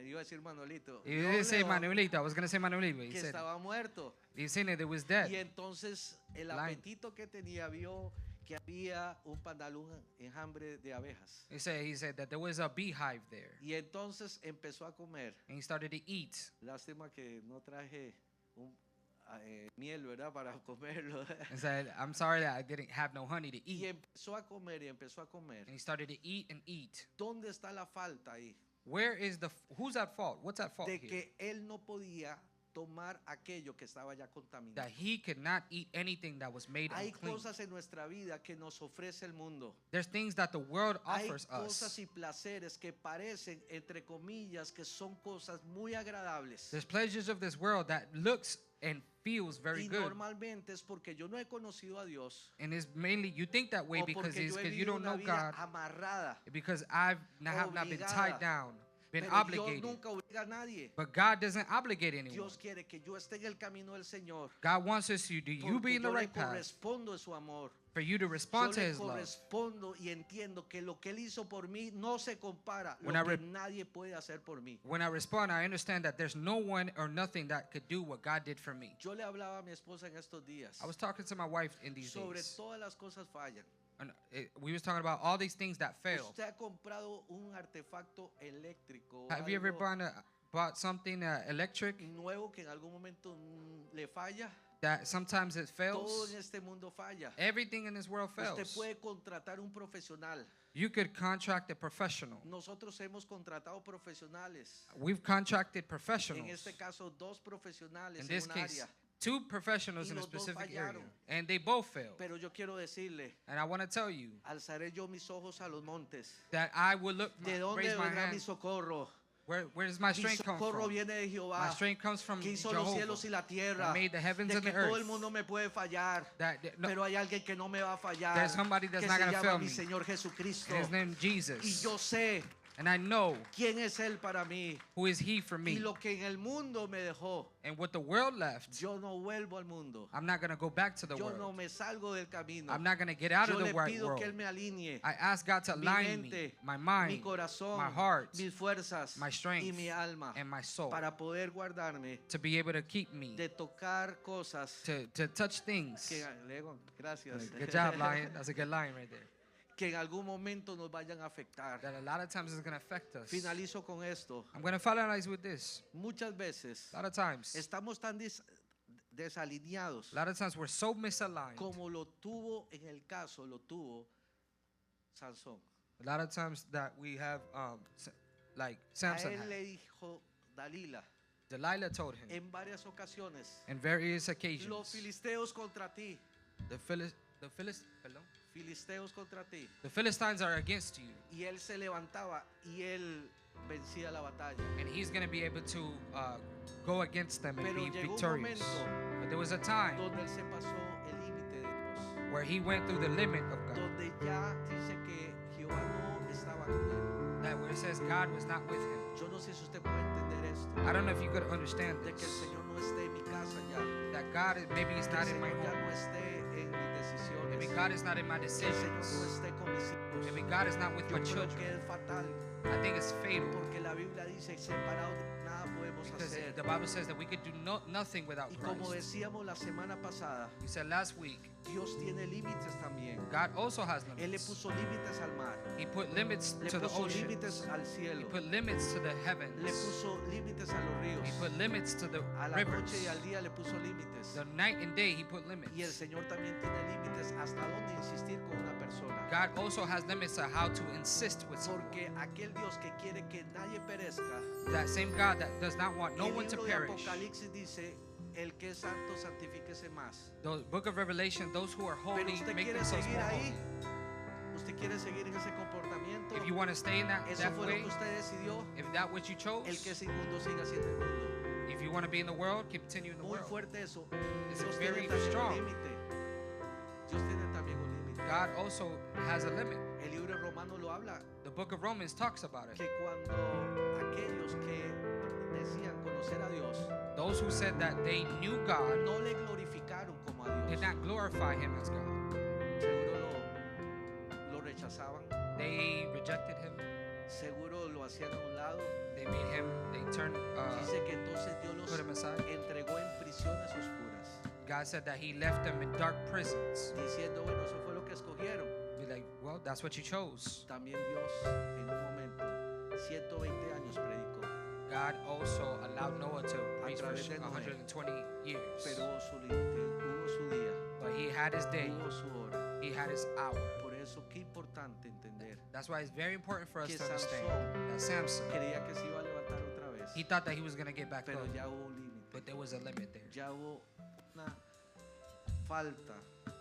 [SPEAKER 2] iba a decir Manuelito,
[SPEAKER 1] He
[SPEAKER 2] vio
[SPEAKER 1] didn't say
[SPEAKER 2] león
[SPEAKER 1] Manuelito. I was going to say Manuelito. He
[SPEAKER 2] que
[SPEAKER 1] said
[SPEAKER 2] estaba muerto.
[SPEAKER 1] he seen it was
[SPEAKER 2] Y
[SPEAKER 1] dead.
[SPEAKER 2] entonces el
[SPEAKER 1] Blind.
[SPEAKER 2] apetito que tenía, vio que había un panal, un enjambre de abejas.
[SPEAKER 1] He said that there was a beehive there.
[SPEAKER 2] Y entonces empezó a comer.
[SPEAKER 1] And he started to eat.
[SPEAKER 2] Lástima que no traje un miel, ¿verdad? Para comerlo.
[SPEAKER 1] And said, I'm sorry that I didn't have no honey to
[SPEAKER 2] Y
[SPEAKER 1] eat.
[SPEAKER 2] empezó a comer y empezó a comer.
[SPEAKER 1] And he started to eat and eat.
[SPEAKER 2] ¿Dónde está la falta ahí?
[SPEAKER 1] Where is who's at fault? What's at fault
[SPEAKER 2] De
[SPEAKER 1] here?
[SPEAKER 2] que él no podía tomar aquello que estaba ya contaminado.
[SPEAKER 1] That he could not eat anything that was made
[SPEAKER 2] Hay
[SPEAKER 1] unclean.
[SPEAKER 2] cosas en nuestra vida que nos ofrece el mundo.
[SPEAKER 1] There's things that the world
[SPEAKER 2] Hay
[SPEAKER 1] offers
[SPEAKER 2] cosas
[SPEAKER 1] us.
[SPEAKER 2] y placeres que parecen, entre comillas, que son cosas muy agradables.
[SPEAKER 1] There's pleasures of this world that looks and feels very
[SPEAKER 2] Y
[SPEAKER 1] good.
[SPEAKER 2] normalmente es porque yo no he conocido a Dios
[SPEAKER 1] And it's mainly, you think that way
[SPEAKER 2] o
[SPEAKER 1] because
[SPEAKER 2] porque yo he
[SPEAKER 1] you
[SPEAKER 2] vivido
[SPEAKER 1] don't
[SPEAKER 2] una
[SPEAKER 1] know
[SPEAKER 2] vida
[SPEAKER 1] God,
[SPEAKER 2] amarrada.
[SPEAKER 1] because have not been tied
[SPEAKER 2] Obligada.
[SPEAKER 1] down, been
[SPEAKER 2] Pero Dios
[SPEAKER 1] obligated.
[SPEAKER 2] nunca obliga a nadie.
[SPEAKER 1] But God doesn't obligate anyone.
[SPEAKER 2] Dios quiere que yo esté en el camino del Señor.
[SPEAKER 1] God wants us to do you be
[SPEAKER 2] Porque
[SPEAKER 1] in the
[SPEAKER 2] yo le
[SPEAKER 1] right path,
[SPEAKER 2] correspondo de su amor.
[SPEAKER 1] for you to
[SPEAKER 2] Yo
[SPEAKER 1] respond to
[SPEAKER 2] le
[SPEAKER 1] His love.
[SPEAKER 2] correspondo y entiendo que lo que Él hizo por mí no se compara
[SPEAKER 1] When
[SPEAKER 2] lo
[SPEAKER 1] I
[SPEAKER 2] que
[SPEAKER 1] re-
[SPEAKER 2] nadie puede hacer por mí.
[SPEAKER 1] When I respond, I understand that there's no one or nothing that could do what God did for me.
[SPEAKER 2] Yo le hablaba a mi esposa en estos días
[SPEAKER 1] I was talking to my wife in these
[SPEAKER 2] sobre
[SPEAKER 1] days.
[SPEAKER 2] todas las cosas fallan.
[SPEAKER 1] And we was talking about all these things that fail.
[SPEAKER 2] ¿Usted ha comprado un artefacto eléctrico
[SPEAKER 1] Have you ever
[SPEAKER 2] algo
[SPEAKER 1] bought something electric
[SPEAKER 2] nuevo que en algún momento le falla?
[SPEAKER 1] that sometimes it
[SPEAKER 2] Todo
[SPEAKER 1] fails.
[SPEAKER 2] en este mundo falla.
[SPEAKER 1] Everything in this world
[SPEAKER 2] Usted
[SPEAKER 1] fails.
[SPEAKER 2] puede contratar un profesional.
[SPEAKER 1] You could contract a professional.
[SPEAKER 2] Nosotros hemos contratado profesionales.
[SPEAKER 1] We've contracted
[SPEAKER 2] En
[SPEAKER 1] professionals.
[SPEAKER 2] este caso, dos profesionales
[SPEAKER 1] In
[SPEAKER 2] en
[SPEAKER 1] this
[SPEAKER 2] un
[SPEAKER 1] case,
[SPEAKER 2] área.
[SPEAKER 1] 2 professionals
[SPEAKER 2] Y
[SPEAKER 1] in a
[SPEAKER 2] los dos
[SPEAKER 1] specific area.
[SPEAKER 2] fallaron.
[SPEAKER 1] And they both failed.
[SPEAKER 2] Pero yo quiero decirle,
[SPEAKER 1] And I want to tell you
[SPEAKER 2] alzaré yo mis ojos a los montes.
[SPEAKER 1] that I will look,
[SPEAKER 2] ¿De dónde
[SPEAKER 1] raise my
[SPEAKER 2] vendrá mi
[SPEAKER 1] hand.
[SPEAKER 2] socorro?
[SPEAKER 1] Where does my
[SPEAKER 2] Mi
[SPEAKER 1] strength come
[SPEAKER 2] socorro
[SPEAKER 1] from?
[SPEAKER 2] viene de Jehová,
[SPEAKER 1] My strength comes from
[SPEAKER 2] que hizo los
[SPEAKER 1] Jehovah,
[SPEAKER 2] cielos y la tierra.
[SPEAKER 1] that made the heavens
[SPEAKER 2] De
[SPEAKER 1] and
[SPEAKER 2] que
[SPEAKER 1] the
[SPEAKER 2] todo el
[SPEAKER 1] earth.
[SPEAKER 2] mundo me puede fallar,
[SPEAKER 1] No,
[SPEAKER 2] pero hay alguien que no me va a fallar,
[SPEAKER 1] There's somebody that's
[SPEAKER 2] que
[SPEAKER 1] not
[SPEAKER 2] se
[SPEAKER 1] gonna
[SPEAKER 2] llama
[SPEAKER 1] fail
[SPEAKER 2] mi
[SPEAKER 1] me.
[SPEAKER 2] Señor Jesucristo.
[SPEAKER 1] and his name
[SPEAKER 2] Y
[SPEAKER 1] Jesus.
[SPEAKER 2] yo sé
[SPEAKER 1] And I know
[SPEAKER 2] quién es Él para mí.
[SPEAKER 1] who is he for
[SPEAKER 2] Y
[SPEAKER 1] me.
[SPEAKER 2] lo que en el mundo me dejó,
[SPEAKER 1] And what the world left,
[SPEAKER 2] yo no vuelvo al mundo.
[SPEAKER 1] I'm not going to go back to the
[SPEAKER 2] Yo no
[SPEAKER 1] world.
[SPEAKER 2] me salgo del camino.
[SPEAKER 1] I'm not going to get out
[SPEAKER 2] Yo
[SPEAKER 1] of the
[SPEAKER 2] le
[SPEAKER 1] right
[SPEAKER 2] pido
[SPEAKER 1] world.
[SPEAKER 2] que Él me alinee
[SPEAKER 1] I ask God to
[SPEAKER 2] mi
[SPEAKER 1] align me,
[SPEAKER 2] mente,
[SPEAKER 1] my
[SPEAKER 2] mi
[SPEAKER 1] mind,
[SPEAKER 2] corazón,
[SPEAKER 1] my heart,
[SPEAKER 2] mis fuerzas
[SPEAKER 1] my strength,
[SPEAKER 2] y mi alma
[SPEAKER 1] and my soul
[SPEAKER 2] para poder guardarme
[SPEAKER 1] to be able to keep me,
[SPEAKER 2] de tocar cosas
[SPEAKER 1] to touch things.
[SPEAKER 2] que, Lego, gracias,
[SPEAKER 1] Good job, Lion. That's a good line right there.
[SPEAKER 2] que en algún momento nos vayan a afectar.
[SPEAKER 1] That a lot of times is going to affect us.
[SPEAKER 2] Finalizo con esto.
[SPEAKER 1] I'm going to finalize with this.
[SPEAKER 2] Muchas veces
[SPEAKER 1] A lot of times,
[SPEAKER 2] estamos tan desalineados
[SPEAKER 1] a lot of times we're so misaligned.
[SPEAKER 2] como lo tuvo en el caso, lo tuvo Sansón.
[SPEAKER 1] A lot of times that we have, like
[SPEAKER 2] A
[SPEAKER 1] Samson
[SPEAKER 2] él
[SPEAKER 1] had.
[SPEAKER 2] le dijo Dalila
[SPEAKER 1] Delilah told him
[SPEAKER 2] en varias ocasiones,
[SPEAKER 1] in various
[SPEAKER 2] los
[SPEAKER 1] occasions,
[SPEAKER 2] filisteos contra ti, filisteos contra ti.
[SPEAKER 1] the Philistines are against you,
[SPEAKER 2] Y él se levantaba y él vencía la batalla.
[SPEAKER 1] and he's going to be able to go against them and
[SPEAKER 2] Pero
[SPEAKER 1] be
[SPEAKER 2] llegó un
[SPEAKER 1] victorious.
[SPEAKER 2] momento
[SPEAKER 1] But there was a time
[SPEAKER 2] donde él se pasó el límite de Dios,
[SPEAKER 1] where he went through the limit of God,
[SPEAKER 2] donde ya dice que Jehová no estaba con él.
[SPEAKER 1] that where it says God was not with him.
[SPEAKER 2] Yo no sé si usted puede entender esto,
[SPEAKER 1] I don't know if you could understand
[SPEAKER 2] de que el
[SPEAKER 1] this,
[SPEAKER 2] Señor no esté en mi casa ya,
[SPEAKER 1] that God is, maybe he's
[SPEAKER 2] que el
[SPEAKER 1] not in my
[SPEAKER 2] Señor ya
[SPEAKER 1] home,
[SPEAKER 2] no esté en mis decisiones,
[SPEAKER 1] maybe God is not in my
[SPEAKER 2] que el Señor no
[SPEAKER 1] decisions,
[SPEAKER 2] esté con mis hijos.
[SPEAKER 1] maybe God is not with
[SPEAKER 2] Yo
[SPEAKER 1] my
[SPEAKER 2] creo que
[SPEAKER 1] children.
[SPEAKER 2] es fatal,
[SPEAKER 1] I think it's fatal
[SPEAKER 2] porque la Biblia dice, separados de nada podemos
[SPEAKER 1] because
[SPEAKER 2] hacer.
[SPEAKER 1] the Bible says that we could do nothing without
[SPEAKER 2] Y como
[SPEAKER 1] Christ.
[SPEAKER 2] decíamos la semana pasada,
[SPEAKER 1] We said last week,
[SPEAKER 2] Dios tiene límites también.
[SPEAKER 1] God also has
[SPEAKER 2] Él le
[SPEAKER 1] limits.
[SPEAKER 2] puso límites al mar,
[SPEAKER 1] He put limits
[SPEAKER 2] le
[SPEAKER 1] to the
[SPEAKER 2] puso
[SPEAKER 1] ocean.
[SPEAKER 2] límites al cielo,
[SPEAKER 1] He put limits to the
[SPEAKER 2] le
[SPEAKER 1] heavens.
[SPEAKER 2] puso límites a los ríos,
[SPEAKER 1] He put limits to the
[SPEAKER 2] a la
[SPEAKER 1] rivers.
[SPEAKER 2] noche y al día le puso límites.
[SPEAKER 1] The night and day, he put limits.
[SPEAKER 2] Y el Señor también tiene límites hasta dónde insistir con una persona.
[SPEAKER 1] God also has limits to how to insist with someone.
[SPEAKER 2] Porque aquel Dios que quiere que nadie perezca,
[SPEAKER 1] That same God that does not want no
[SPEAKER 2] el
[SPEAKER 1] one to
[SPEAKER 2] libro de
[SPEAKER 1] perish.
[SPEAKER 2] Apocalipsis dice, el que es santo santifíquese más.
[SPEAKER 1] The book of Revelation, those who are
[SPEAKER 2] Pero
[SPEAKER 1] holy
[SPEAKER 2] usted
[SPEAKER 1] make
[SPEAKER 2] quiere
[SPEAKER 1] themselves
[SPEAKER 2] seguir
[SPEAKER 1] more
[SPEAKER 2] ahí,
[SPEAKER 1] holy.
[SPEAKER 2] usted quiere seguir en ese comportamiento,
[SPEAKER 1] If you want to stay in that
[SPEAKER 2] eso fue lo
[SPEAKER 1] way,
[SPEAKER 2] que usted decidió,
[SPEAKER 1] if that what you chose,
[SPEAKER 2] el que es inmundo siga siendo inmundo.
[SPEAKER 1] if you want to be in the world, continue in the
[SPEAKER 2] Muy
[SPEAKER 1] world.
[SPEAKER 2] fuerte eso.
[SPEAKER 1] It's
[SPEAKER 2] Dios
[SPEAKER 1] very
[SPEAKER 2] tiene también un
[SPEAKER 1] strong.
[SPEAKER 2] límite. Dios tiene también un límite.
[SPEAKER 1] God also has a limit.
[SPEAKER 2] El libro de Romanos lo habla,
[SPEAKER 1] The book of Romans talks about it.
[SPEAKER 2] que cuando aquellos que decían conocer a Dios
[SPEAKER 1] Those who said that they knew God
[SPEAKER 2] no le glorificaron como a
[SPEAKER 1] did
[SPEAKER 2] Dios,
[SPEAKER 1] not glorify him as God.
[SPEAKER 2] seguro lo rechazaban,
[SPEAKER 1] They rejected him.
[SPEAKER 2] seguro lo hacían a un lado.
[SPEAKER 1] They made him, they turned,
[SPEAKER 2] Dice que entonces Dios los
[SPEAKER 1] put him aside.
[SPEAKER 2] entregó en prisiones oscuras,
[SPEAKER 1] God said that he left them in dark prisons.
[SPEAKER 2] diciendo, bueno, eso fue lo que escogieron.
[SPEAKER 1] Be like, well, that's what you chose.
[SPEAKER 2] También Dios en un momento, 120 años predicó,
[SPEAKER 1] God also allowed Noah to preach for
[SPEAKER 2] través de Noé.
[SPEAKER 1] 120 years.
[SPEAKER 2] pero hubo su límite, hubo su día,
[SPEAKER 1] But he had his day,
[SPEAKER 2] hubo su hora.
[SPEAKER 1] he had his hour.
[SPEAKER 2] Por eso qué importante entender
[SPEAKER 1] That's why it's very important for us
[SPEAKER 2] que
[SPEAKER 1] to understand
[SPEAKER 2] Sansón
[SPEAKER 1] that Samson,
[SPEAKER 2] creía que se iba a levantar otra vez,
[SPEAKER 1] he thought that he was going to get back
[SPEAKER 2] pero
[SPEAKER 1] up,
[SPEAKER 2] ya hubo un límite,
[SPEAKER 1] but there was a limit there.
[SPEAKER 2] ya hubo una falta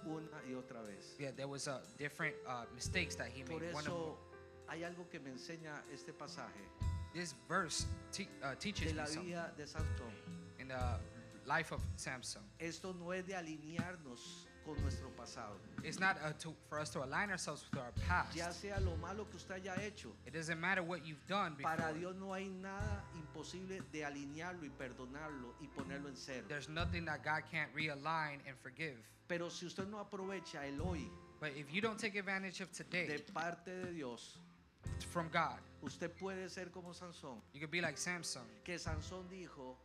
[SPEAKER 2] una y otra vez.
[SPEAKER 1] Yeah, there was different mistakes that he
[SPEAKER 2] Por
[SPEAKER 1] made. One of
[SPEAKER 2] eso hay algo que me enseña este pasaje
[SPEAKER 1] this verse teaches
[SPEAKER 2] de
[SPEAKER 1] me
[SPEAKER 2] la
[SPEAKER 1] something
[SPEAKER 2] vida de Sansón.
[SPEAKER 1] in the life of Samson.
[SPEAKER 2] Esto no es de alinearnos con nuestro pasado,
[SPEAKER 1] It's not for us to align ourselves with our past.
[SPEAKER 2] ya sea lo malo que usted haya hecho.
[SPEAKER 1] It doesn't matter what you've done before.
[SPEAKER 2] Para Dios no hay nada imposible de alinearlo y perdonarlo y ponerlo en cero.
[SPEAKER 1] There's nothing that God can't realign and forgive.
[SPEAKER 2] Pero si usted no aprovecha el hoy
[SPEAKER 1] But if you don't take advantage of
[SPEAKER 2] de
[SPEAKER 1] today
[SPEAKER 2] parte de Dios,
[SPEAKER 1] from God,
[SPEAKER 2] usted puede ser como Sansón,
[SPEAKER 1] you could be like Samson.
[SPEAKER 2] que Sansón dijo,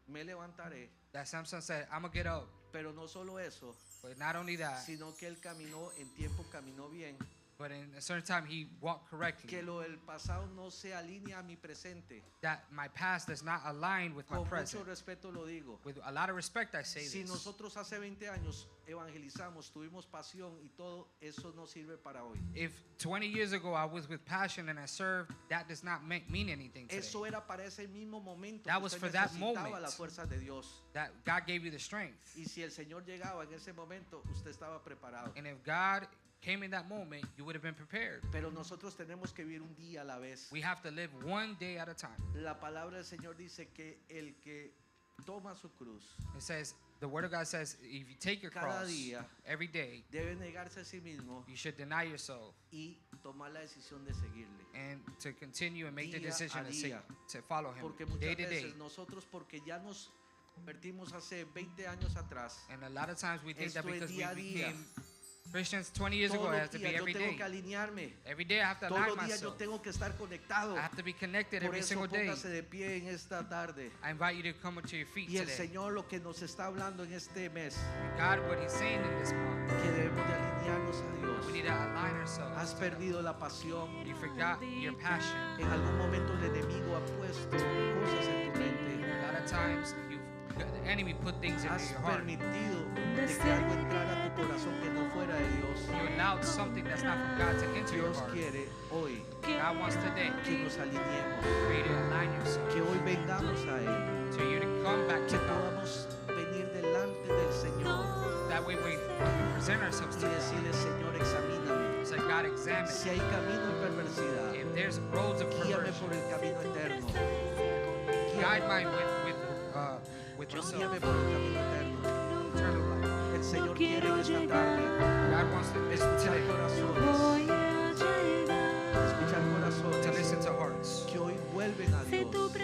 [SPEAKER 2] me levantaré,
[SPEAKER 1] That Samson said, I'm going to get up.
[SPEAKER 2] pero no solo eso,
[SPEAKER 1] But not only that,
[SPEAKER 2] sino que él caminó en tiempo, caminó bien,
[SPEAKER 1] But in a certain time, he walked correctly.
[SPEAKER 2] Que lo del pasado no se alinea a mi presente.
[SPEAKER 1] That my past does not align with my
[SPEAKER 2] Con
[SPEAKER 1] present.
[SPEAKER 2] mucho respeto lo digo.
[SPEAKER 1] With a lot of respect, I say
[SPEAKER 2] Si
[SPEAKER 1] this.
[SPEAKER 2] nosotros hace 20 años evangelizamos, tuvimos pasión y todo, eso no sirve para hoy.
[SPEAKER 1] If 20 years ago I was with passion and I served, that does not mean anything today.
[SPEAKER 2] Eso era para ese mismo momento
[SPEAKER 1] That
[SPEAKER 2] que
[SPEAKER 1] was
[SPEAKER 2] usted
[SPEAKER 1] for that
[SPEAKER 2] necesitaba
[SPEAKER 1] moment.
[SPEAKER 2] la fuerza de Dios.
[SPEAKER 1] That God gave you the strength.
[SPEAKER 2] Y si el Señor llegaba en ese momento, usted estaba preparado.
[SPEAKER 1] And if God came in that moment, you would have been prepared.
[SPEAKER 2] Pero nosotros tenemos que vivir un día a la vez.
[SPEAKER 1] We have to live one day at a time.
[SPEAKER 2] La palabra del Señor dice que el que toma su cruz
[SPEAKER 1] It says, the word of God says, if you take your
[SPEAKER 2] Cada
[SPEAKER 1] cross
[SPEAKER 2] día
[SPEAKER 1] every day,
[SPEAKER 2] debe negarse a sí mismo
[SPEAKER 1] you should deny yourself
[SPEAKER 2] y tomar la decisión de seguirle.
[SPEAKER 1] and to continue and make the
[SPEAKER 2] Día
[SPEAKER 1] decision
[SPEAKER 2] a
[SPEAKER 1] to,
[SPEAKER 2] día.
[SPEAKER 1] to follow him
[SPEAKER 2] Porque
[SPEAKER 1] day
[SPEAKER 2] muchas
[SPEAKER 1] to day.
[SPEAKER 2] veces nosotros, porque ya nos convertimos hace 20 años atrás,
[SPEAKER 1] And a lot of times we think that
[SPEAKER 2] Esto es
[SPEAKER 1] because we
[SPEAKER 2] día a día.
[SPEAKER 1] became Christians 20 years ago,
[SPEAKER 2] todos
[SPEAKER 1] it
[SPEAKER 2] los
[SPEAKER 1] has to be
[SPEAKER 2] días yo
[SPEAKER 1] every
[SPEAKER 2] tengo
[SPEAKER 1] day.
[SPEAKER 2] que alinearme.
[SPEAKER 1] Every day I have to
[SPEAKER 2] Todos
[SPEAKER 1] align
[SPEAKER 2] los días yo
[SPEAKER 1] myself.
[SPEAKER 2] tengo que estar conectado.
[SPEAKER 1] I have to be connected
[SPEAKER 2] Por
[SPEAKER 1] every
[SPEAKER 2] eso
[SPEAKER 1] single day.
[SPEAKER 2] póngase de pie en esta tarde.
[SPEAKER 1] I invite you to come to your feet
[SPEAKER 2] Y el
[SPEAKER 1] today.
[SPEAKER 2] Señor lo que nos está hablando en este mes,
[SPEAKER 1] And God, what He's saying in this month,
[SPEAKER 2] que debemos de alinearnos a Dios.
[SPEAKER 1] we need to align ourselves.
[SPEAKER 2] Has perdido la pasión.
[SPEAKER 1] You forgot your passion.
[SPEAKER 2] En algún momento el enemigo ha puesto cosas en tu mente.
[SPEAKER 1] A lot of times, the enemy put things into
[SPEAKER 2] Has
[SPEAKER 1] your heart.
[SPEAKER 2] permitido de que algo entrara a tu corazón que no fuera de Dios.
[SPEAKER 1] You allowed something that's not from God to enter your
[SPEAKER 2] Dios
[SPEAKER 1] heart.
[SPEAKER 2] quiere hoy
[SPEAKER 1] God wants today
[SPEAKER 2] que nos alineemos,
[SPEAKER 1] for you to align yourself,
[SPEAKER 2] que hoy vengamos a Él,
[SPEAKER 1] to you to come back to
[SPEAKER 2] que
[SPEAKER 1] God.
[SPEAKER 2] podamos venir delante del Señor
[SPEAKER 1] That way, when we present ourselves
[SPEAKER 2] y
[SPEAKER 1] to God,
[SPEAKER 2] decirle, Señor, examíname.
[SPEAKER 1] it's like God examine.
[SPEAKER 2] Si hay camino en perversidad,
[SPEAKER 1] If there's roads of
[SPEAKER 2] guíame
[SPEAKER 1] perversion,
[SPEAKER 2] por el camino eterno.
[SPEAKER 1] guide mine with yourself.
[SPEAKER 2] Guíame por el camino eterno.
[SPEAKER 1] Eternal life.
[SPEAKER 2] El Señor quiere en esta tarde
[SPEAKER 1] God wants to listen
[SPEAKER 2] escuchar
[SPEAKER 1] today,
[SPEAKER 2] corazones, escuchar
[SPEAKER 1] to
[SPEAKER 2] corazones
[SPEAKER 1] listen to hearts,
[SPEAKER 2] que hoy vuelven a Dios,
[SPEAKER 1] to
[SPEAKER 2] que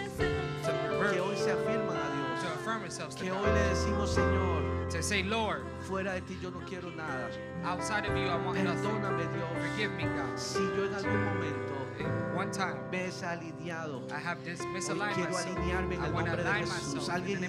[SPEAKER 1] revert,
[SPEAKER 2] hoy se afirman a
[SPEAKER 1] to
[SPEAKER 2] Dios,
[SPEAKER 1] affirm themselves to
[SPEAKER 2] que hoy
[SPEAKER 1] God,
[SPEAKER 2] le decimos, Señor,
[SPEAKER 1] to say, Lord,
[SPEAKER 2] fuera de ti yo no quiero nada.
[SPEAKER 1] outside of you, I want nothing.
[SPEAKER 2] Perdóname, Dios,
[SPEAKER 1] Forgive me, God.
[SPEAKER 2] si yo en algún momento
[SPEAKER 1] In one time,
[SPEAKER 2] me he desalineado.
[SPEAKER 1] I have
[SPEAKER 2] Hoy
[SPEAKER 1] misaligned
[SPEAKER 2] quiero
[SPEAKER 1] myself.
[SPEAKER 2] alinearme en
[SPEAKER 1] I
[SPEAKER 2] el
[SPEAKER 1] want to
[SPEAKER 2] nombre de
[SPEAKER 1] align
[SPEAKER 2] Jesús.
[SPEAKER 1] myself. In the
[SPEAKER 2] Alguien
[SPEAKER 1] name